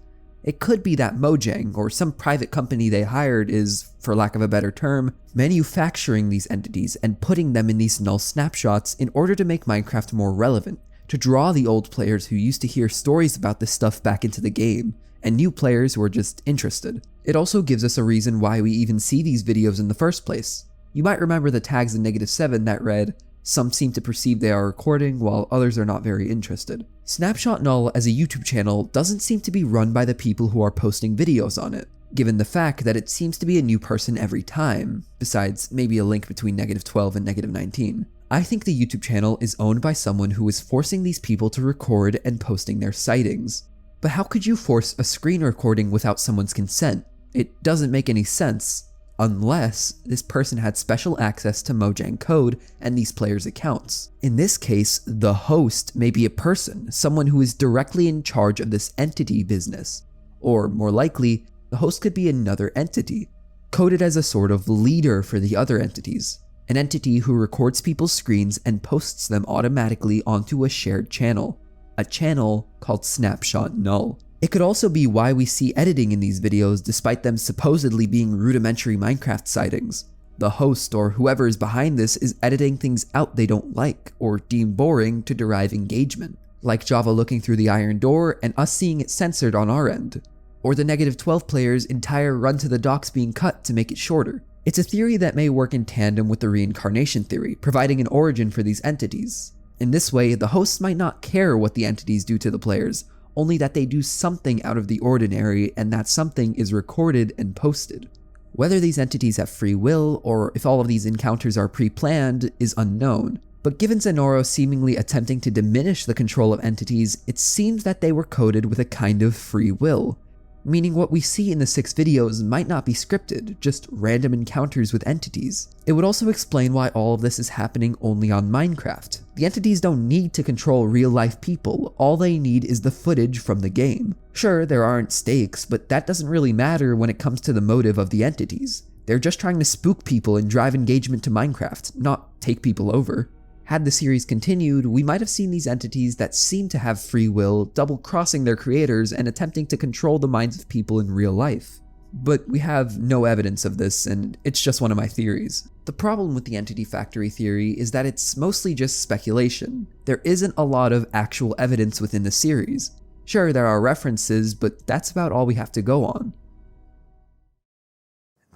It could be that Mojang, or some private company they hired, is, for lack of a better term, manufacturing these entities and putting them in these null snapshots in order to make Minecraft more relevant, to draw the old players who used to hear stories about this stuff back into the game, and new players who are just interested. It also gives us a reason why we even see these videos in the first place. You might remember the tags in -7 that read, "Some seem to perceive they are recording, while others are not very interested." Snapshot Null as a YouTube channel doesn't seem to be run by the people who are posting videos on it, given the fact that it seems to be a new person every time, besides maybe a link between -12 and -19. I think the YouTube channel is owned by someone who is forcing these people to record and posting their sightings. But how could you force a screen recording without someone's consent? It doesn't make any sense. Unless this person had special access to Mojang code and these players' accounts. In this case, the host may be a person, someone who is directly in charge of this entity business. Or more likely, the host could be another entity, coded as a sort of leader for the other entities. An entity who records people's screens and posts them automatically onto a shared channel. A channel called Snapshot Null. It could also be why we see editing in these videos despite them supposedly being rudimentary Minecraft sightings. The host or whoever is behind this is editing things out they don't like or deem boring to derive engagement, like Java looking through the iron door and us seeing it censored on our end, or the -12 player's entire run to the docks being cut to make it shorter. It's a theory that may work in tandem with the reincarnation theory, providing an origin for these entities. In this way, the hosts might not care what the entities do to the players, only that they do something out of the ordinary and that something is recorded and posted. Whether these entities have free will, or if all of these encounters are pre-planned, is unknown. But given Zenoro seemingly attempting to diminish the control of entities, it seems that they were coded with a kind of free will. Meaning what we see in the 6 videos might not be scripted, just random encounters with entities. It would also explain why all of this is happening only on Minecraft. The entities don't need to control real-life people, all they need is the footage from the game. Sure, there aren't stakes, but that doesn't really matter when it comes to the motive of the entities. They're just trying to spook people and drive engagement to Minecraft, not take people over. Had the series continued, we might have seen these entities that seem to have free will double-crossing their creators and attempting to control the minds of people in real life. But we have no evidence of this, and it's just one of my theories. The problem with the entity factory theory is that it's mostly just speculation. There isn't a lot of actual evidence within the series. Sure, there are references, but that's about all we have to go on.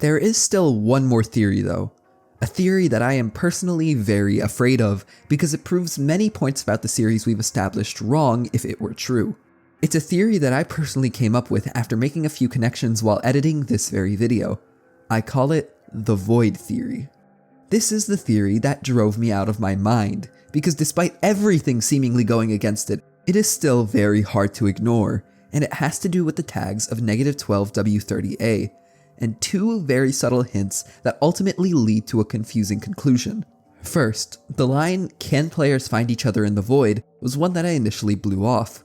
There is still one more theory though. A theory that I am personally very afraid of because it proves many points about the series we've established wrong if it were true. It's a theory that I personally came up with after making a few connections while editing this very video. I call it the void theory. This is the theory that drove me out of my mind, because despite everything seemingly going against it, it is still very hard to ignore, and it has to do with the tags of -12W30A, and 2 very subtle hints that ultimately lead to a confusing conclusion. First, the line, "Can players find each other in the void?" was one that I initially blew off.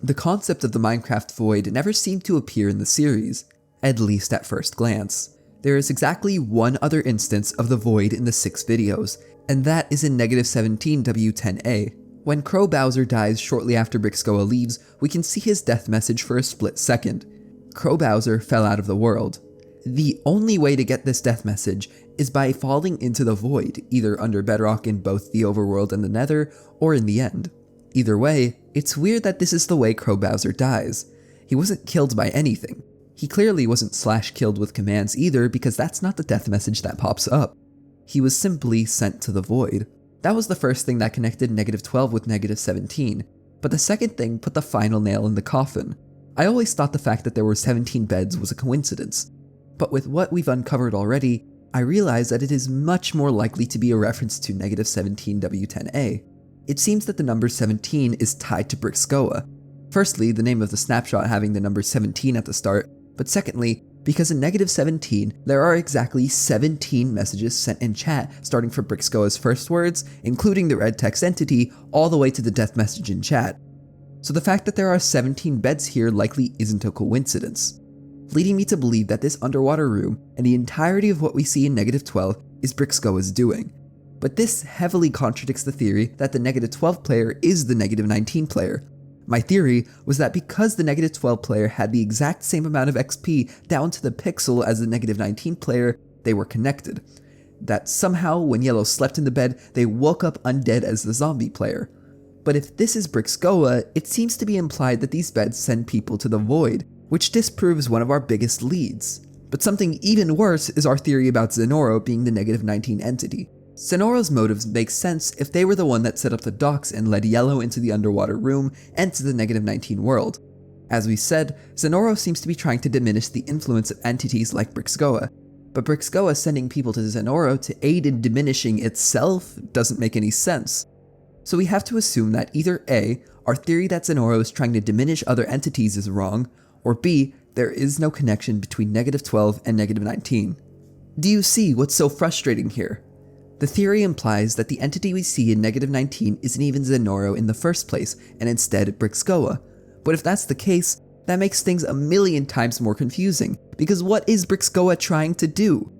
The concept of the Minecraft void never seemed to appear in the series, at least at first glance. There is exactly one other instance of the void in the 6 videos, and that is in -17W10A. When Crow Bowser dies shortly after Brixcoa leaves, we can see his death message for a split second. Crow Bowser fell out of the world. The only way to get this death message is by falling into the void, either under bedrock in both the overworld and the nether, or in the end. Either way, it's weird that this is the way Crow Bowser dies. He wasn't killed by anything. He clearly wasn't /killed with commands either, because that's not the death message that pops up. He was simply sent to the void. That was the first thing that connected -12 with -17, but the second thing put the final nail in the coffin. I always thought the fact that there were 17 beds was a coincidence, but with what we've uncovered already, I realize that it is much more likely to be a reference to -17W10A. It seems that the number 17 is tied to Brixcoa. Firstly, the name of the snapshot having the number 17 at the start, but secondly, because in -17, there are exactly 17 messages sent in chat, starting from Brixcoa's first words, including the red text entity, all the way to the death message in chat. So the fact that there are 17 beds here likely isn't a coincidence, leading me to believe that this underwater room and the entirety of what we see in -12 is Brixcoa's doing. But this heavily contradicts the theory that the -12 player is the -19 player. My theory was that because the -12 player had the exact same amount of XP down to the pixel as the -19 player, they were connected. That somehow, when Yellow slept in the bed, they woke up undead as the zombie player. But if this is Brixcoa, it seems to be implied that these beds send people to the void, which disproves one of our biggest leads. But something even worse is our theory about Zenoro being the -19 entity. Zenoro's motives make sense if they were the one that set up the docks and led Yellow into the underwater room and to the -19 world. As we said, Zenoro seems to be trying to diminish the influence of entities like Brixcoa, but Brixcoa sending people to Zenoro to aid in diminishing itself doesn't make any sense. So we have to assume that either A, our theory that Zenoro is trying to diminish other entities is wrong, or B, there is no connection between -12 and -19. Do you see what's so frustrating here? The theory implies that the entity we see in -19 isn't even Zenoro in the first place, and instead Brixcoa. But if that's the case, that makes things a million times more confusing, because what is Brixcoa trying to do?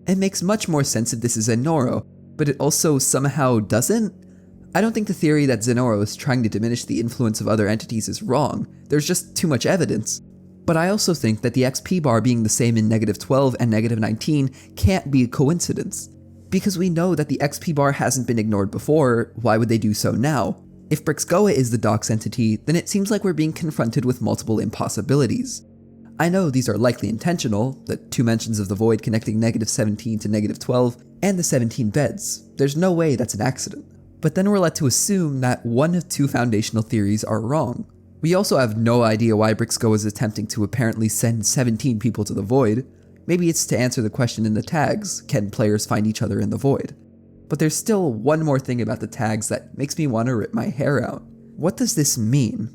It makes much more sense if this is Zenoro, but it also somehow doesn't? I don't think the theory that Zenoro is trying to diminish the influence of other entities is wrong, there's just too much evidence. But I also think that the XP bar being the same in -12 and -19 can't be a coincidence. Because we know that the XP bar hasn't been ignored before, why would they do so now? If Brixcoa is the docks entity, then it seems like we're being confronted with multiple impossibilities. I know these are likely intentional, the 2 mentions of the void connecting -17 to -12, and the 17 beds. There's no way that's an accident. But then we're led to assume that one of 2 foundational theories are wrong. We also have no idea why Brixcoa is attempting to apparently send 17 people to the void. Maybe it's to answer the question in the tags, can players find each other in the void? But there's still one more thing about the tags that makes me want to rip my hair out. What does this mean?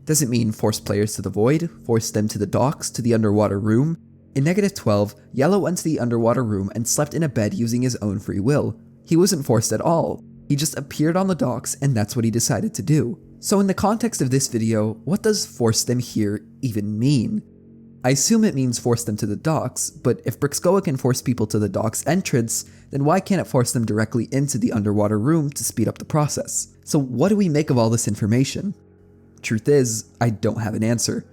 Does it mean force players to the void, force them to the docks, to the underwater room? In -12, Yellow went to the underwater room and slept in a bed using his own free will. He wasn't forced at all. He just appeared on the docks and that's what he decided to do. So in the context of this video, what does force them here even mean? I assume it means force them to the docks, but if Brixcoa can force people to the docks entrance, then why can't it force them directly into the underwater room to speed up the process? So what do we make of all this information? Truth is, I don't have an answer.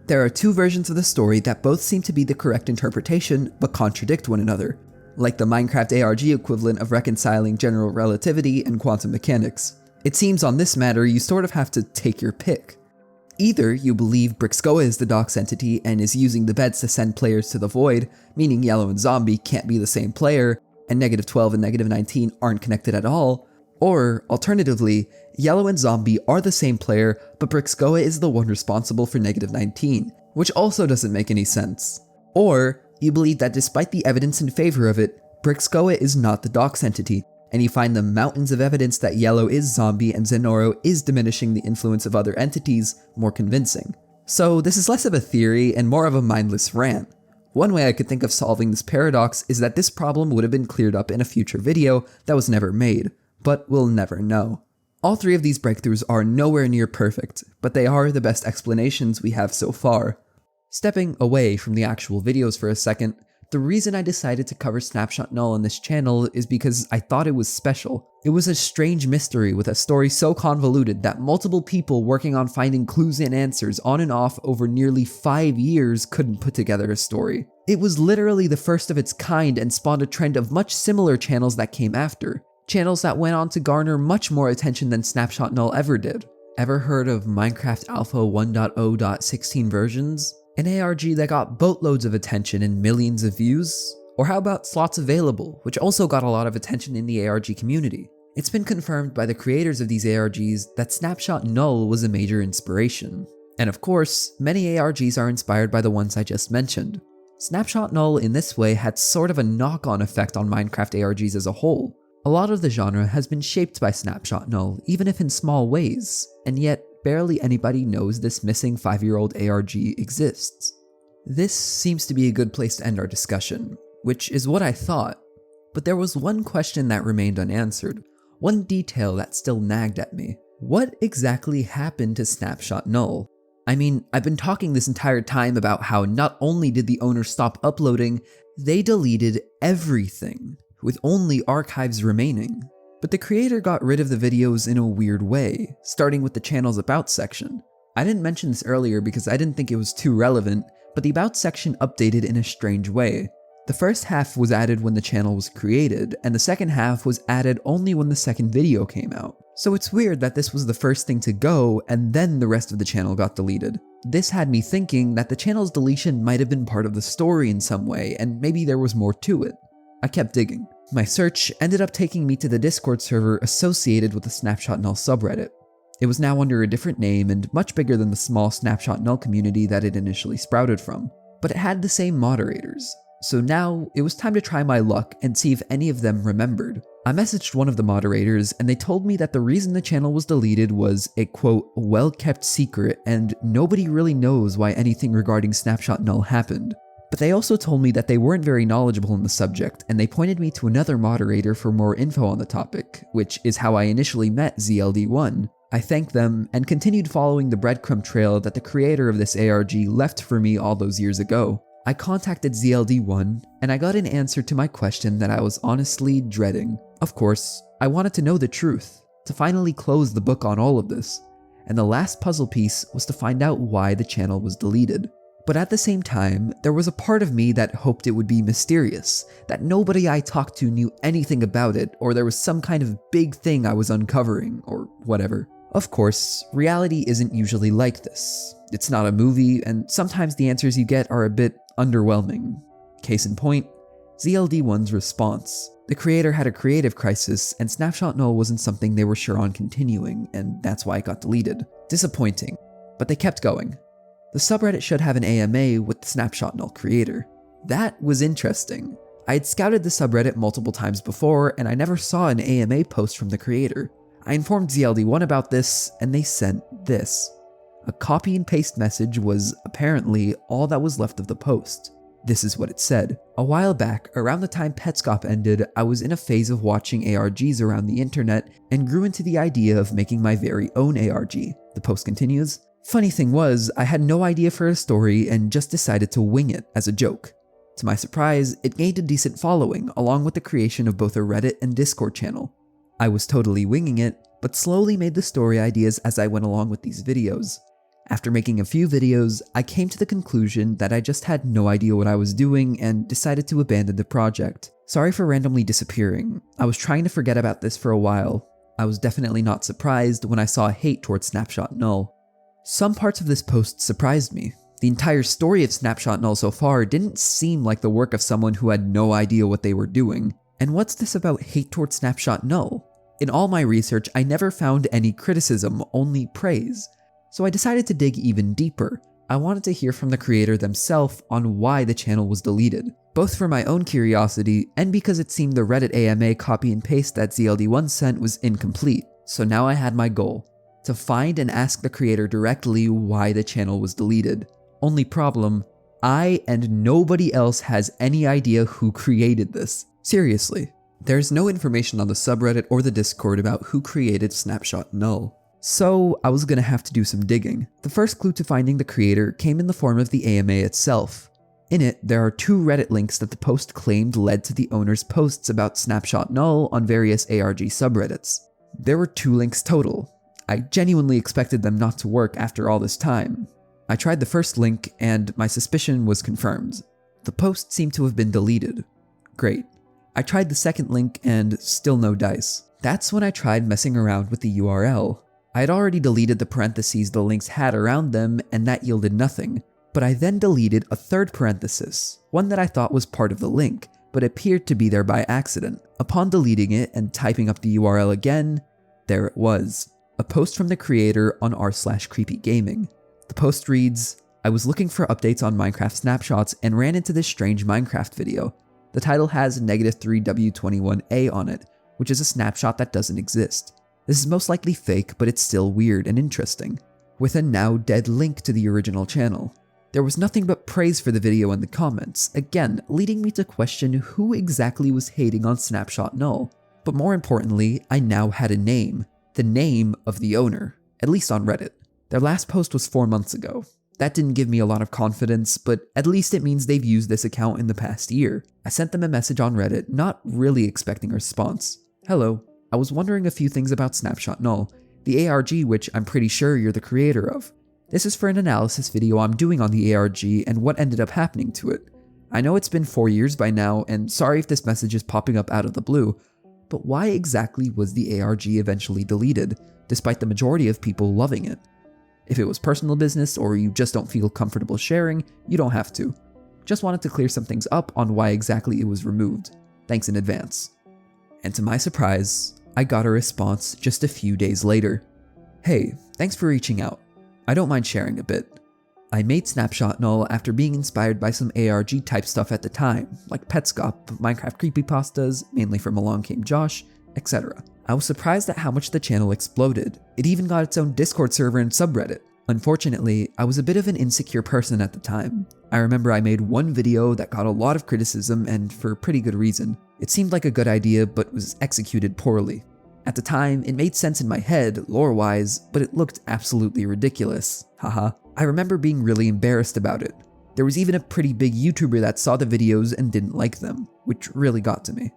There are 2 versions of the story that both seem to be the correct interpretation, but contradict one another, like the Minecraft ARG equivalent of reconciling general relativity and quantum mechanics. It seems on this matter you sort of have to take your pick. Either you believe Brixcoa is the docks entity and is using the beds to send players to the void, meaning Yellow and Zombie can't be the same player, and -12 and -19 aren't connected at all, or, alternatively, Yellow and Zombie are the same player, but Brixcoa is the one responsible for -19, which also doesn't make any sense. Or, you believe that despite the evidence in favor of it, Brixcoa is not the docks entity, and you find the mountains of evidence that Yellow is Zombie and Zenoro is diminishing the influence of other entities more convincing. So this is less of a theory and more of a mindless rant. One way I could think of solving this paradox is that this problem would have been cleared up in a future video that was never made, but we'll never know. All 3 of these breakthroughs are nowhere near perfect, but they are the best explanations we have so far. Stepping away from the actual videos for a second, the reason I decided to cover Snapshot Null on this channel is because I thought it was special. It was a strange mystery with a story so convoluted that multiple people working on finding clues and answers on and off over nearly 5 years couldn't put together a story. It was literally the first of its kind and spawned a trend of much similar channels that came after. Channels that went on to garner much more attention than Snapshot Null ever did. Ever heard of Minecraft Alpha 1.0.16 versions? An ARG that got boatloads of attention and millions of views? Or how about Slots Available, which also got a lot of attention in the ARG community? It's been confirmed by the creators of these ARGs that Snapshot Null was a major inspiration. And of course, many ARGs are inspired by the ones I just mentioned. Snapshot Null in this way had sort of a knock-on effect on Minecraft ARGs as a whole. A lot of the genre has been shaped by Snapshot Null, even if in small ways, and yet barely anybody knows this missing 5-year-old ARG exists. This seems to be a good place to end our discussion, which is what I thought, but there was one question that remained unanswered, one detail that still nagged at me. What exactly happened to Snapshot Null? I mean, I've been talking this entire time about how not only did the owner stop uploading, they deleted everything, with only archives remaining. But the creator got rid of the videos in a weird way, starting with the channel's About section. I didn't mention this earlier because I didn't think it was too relevant, but the About section updated in a strange way. The first half was added when the channel was created, and the second half was added only when the second video came out. So it's weird that this was the first thing to go, and then the rest of the channel got deleted. This had me thinking that the channel's deletion might have been part of the story in some way, and maybe there was more to it. I kept digging. My search ended up taking me to the Discord server associated with the Snapshot Null subreddit. It was now under a different name and much bigger than the small Snapshot Null community that it initially sprouted from, but it had the same moderators. So now, it was time to try my luck and see if any of them remembered. I messaged one of the moderators and they told me that the reason the channel was deleted was a quote, well-kept secret and nobody really knows why anything regarding Snapshot Null happened. But they also told me that they weren't very knowledgeable in the subject and they pointed me to another moderator for more info on the topic, which is how I initially met ZLD1. I thanked them and continued following the breadcrumb trail that the creator of this ARG left for me all those years ago. I contacted ZLD1, and I got an answer to my question that I was honestly dreading. Of course, I wanted to know the truth, to finally close the book on all of this, and the last puzzle piece was to find out why the channel was deleted. But at the same time, there was a part of me that hoped it would be mysterious, that nobody I talked to knew anything about it, or there was some kind of big thing I was uncovering, or whatever. Of course, reality isn't usually like this. It's not a movie, and sometimes the answers you get are a bit underwhelming. Case in point, ZLD1's response. The creator had a creative crisis, and Snapshot Null wasn't something they were sure on continuing, and that's why it got deleted. Disappointing, but they kept going. The subreddit should have an AMA with the Snapshot Null creator. That was interesting. I had scouted the subreddit multiple times before, and I never saw an AMA post from the creator. I informed ZLD1 about this, and they sent this. A copy and paste message was apparently all that was left of the post. This is what it said. A while back, around the time Petscop ended, I was in a phase of watching ARGs around the internet and grew into the idea of making my very own ARG. The post continues. Funny thing was, I had no idea for a story and just decided to wing it as a joke. To my surprise, it gained a decent following, along with the creation of both a Reddit and Discord channel. I was totally winging it, but slowly made the story ideas as I went along with these videos. After making a few videos, I came to the conclusion that I just had no idea what I was doing and decided to abandon the project. Sorry for randomly disappearing. I was trying to forget about this for a while. I was definitely not surprised when I saw hate towards Snapshot Null. Some parts of this post surprised me. The entire story of Snapshot Null so far didn't seem like the work of someone who had no idea what they were doing. And what's this about hate towards Snapshot Null? In all my research, I never found any criticism, only praise. So I decided to dig even deeper. I wanted to hear from the creator themselves on why the channel was deleted, both for my own curiosity and because it seemed the Reddit AMA copy and paste that ZLD1 sent was incomplete. So now I had my goal, to find and ask the creator directly why the channel was deleted. Only problem, I and nobody else has any idea who created this. Seriously, there's no information on the subreddit or the Discord about who created Snapshot Null. So I was gonna have to do some digging. The first clue to finding the creator came in the form of the AMA itself. In it, there are 2 Reddit links that the post claimed led to the owner's posts about Snapshot Null on various ARG subreddits. There were 2 links total. I genuinely expected them not to work after all this time. I tried the first link and my suspicion was confirmed. The post seemed to have been deleted. Great. I tried the second link and still no dice. That's when I tried messing around with the URL. I had already deleted the parentheses the links had around them and that yielded nothing, but I then deleted a third parenthesis, one that I thought was part of the link, but appeared to be there by accident. Upon deleting it and typing up the URL again, there it was. A post from the creator on r/creepygaming. The post reads, I was looking for updates on Minecraft snapshots and ran into this strange Minecraft video. The title has -3W21A on it, which is a snapshot that doesn't exist. This is most likely fake, but it's still weird and interesting, with a now dead link to the original channel. There was nothing but praise for the video in the comments, again leading me to question who exactly was hating on Snapshot Null. But more importantly, I now had a name, the name of the owner, at least on Reddit. Their last post was 4 months ago. That didn't give me a lot of confidence, but at least it means they've used this account in the past year. I sent them a message on Reddit, not really expecting a response. Hello, I was wondering a few things about Snapshot Null, the ARG which I'm pretty sure you're the creator of. This is for an analysis video I'm doing on the ARG and what ended up happening to it. I know it's been 4 years by now, and sorry if this message is popping up out of the blue, but why exactly was the ARG eventually deleted, despite the majority of people loving it? If it was personal business or you just don't feel comfortable sharing, you don't have to. Just wanted to clear some things up on why exactly it was removed. Thanks in advance. And to my surprise, I got a response just a few days later. Hey, thanks for reaching out. I don't mind sharing a bit. I made Snapshot Null after being inspired by some ARG type stuff at the time, like Petscop, Minecraft creepypastas, mainly from Along Came Josh, etc. I was surprised at how much the channel exploded. It even got its own Discord server and subreddit. Unfortunately, I was a bit of an insecure person at the time. I remember I made one video that got a lot of criticism and for pretty good reason. It seemed like a good idea but was executed poorly. At the time, it made sense in my head, lore-wise, but it looked absolutely ridiculous. Haha. I remember being really embarrassed about it. There was even a pretty big YouTuber that saw the videos and didn't like them, which really got to me.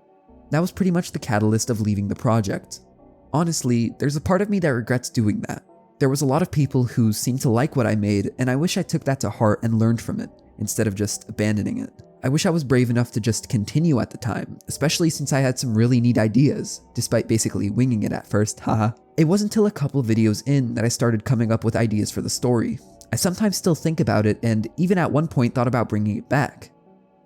That was pretty much the catalyst of leaving the project. Honestly, there's a part of me that regrets doing that. There was a lot of people who seemed to like what I made, and I wish I took that to heart and learned from it, instead of just abandoning it. I wish I was brave enough to just continue at the time, especially since I had some really neat ideas, despite basically winging it at first, haha. It wasn't until a couple videos in that I started coming up with ideas for the story. I sometimes still think about it, and even at one point thought about bringing it back.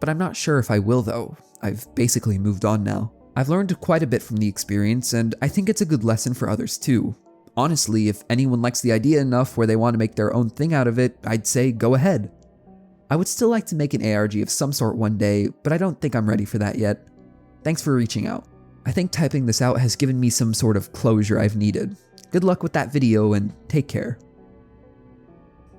But I'm not sure if I will though. I've basically moved on now. I've learned quite a bit from the experience, and I think it's a good lesson for others too. Honestly, if anyone likes the idea enough where they want to make their own thing out of it, I'd say go ahead. I would still like to make an ARG of some sort one day, but I don't think I'm ready for that yet. Thanks for reaching out. I think typing this out has given me some sort of closure I've needed. Good luck with that video and take care.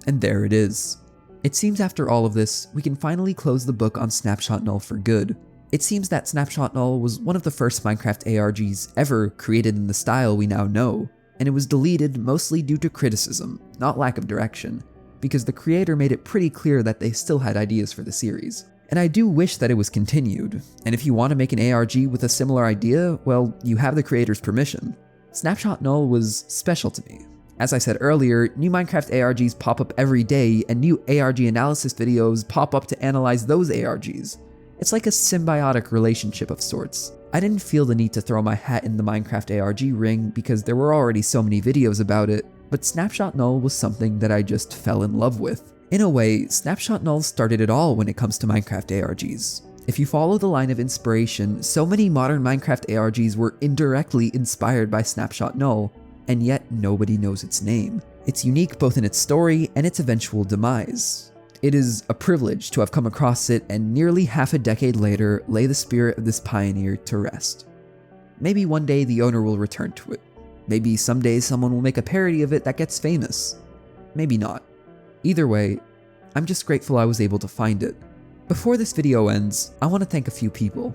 And there it is. It seems after all of this, we can finally close the book on Snapshot Null for good. It seems that Snapshot Null was one of the first Minecraft ARGs ever created in the style we now know, and it was deleted mostly due to criticism, not lack of direction, because the creator made it pretty clear that they still had ideas for the series. And I do wish that it was continued, and if you want to make an ARG with a similar idea, well, you have the creator's permission. Snapshot Null was special to me. As I said earlier, new Minecraft ARGs pop up every day, and new ARG analysis videos pop up to analyze those ARGs. It's like a symbiotic relationship of sorts. I didn't feel the need to throw my hat in the Minecraft ARG ring because there were already so many videos about it, but Snapshot Null was something that I just fell in love with. In a way, Snapshot Null started it all when it comes to Minecraft ARGs. If you follow the line of inspiration, so many modern Minecraft ARGs were indirectly inspired by Snapshot Null, and yet nobody knows its name. It's unique both in its story and its eventual demise. It is a privilege to have come across it and nearly half a decade later lay the spirit of this pioneer to rest. Maybe one day the owner will return to it. Maybe someday someone will make a parody of it that gets famous. Maybe not. Either way, I'm just grateful I was able to find it. Before this video ends, I want to thank a few people.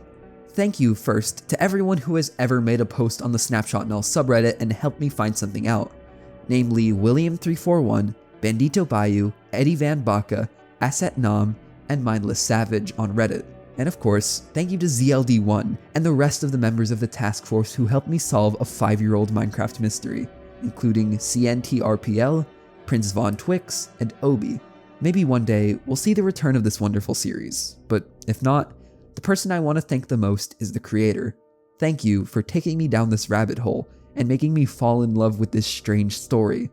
Thank you first to everyone who has ever made a post on the Snapshot Null subreddit and helped me find something out. Namely William341, Bandito Bayou, Eddie Van Baca, Asset Nam, and Mindless Savage on Reddit. And of course, thank you to ZLD1 and the rest of the members of the task force who helped me solve a 5-year-old Minecraft mystery, including CNTRPL, Prince Von Twix, and Obi. Maybe one day we'll see the return of this wonderful series, but if not, the person I want to thank the most is the creator. Thank you for taking me down this rabbit hole and making me fall in love with this strange story.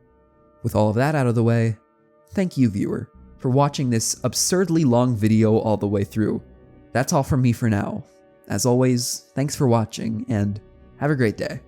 With all of that out of the way, thank you, viewer, for watching this absurdly long video all the way through. That's all from me for now. As always, thanks for watching, and have a great day.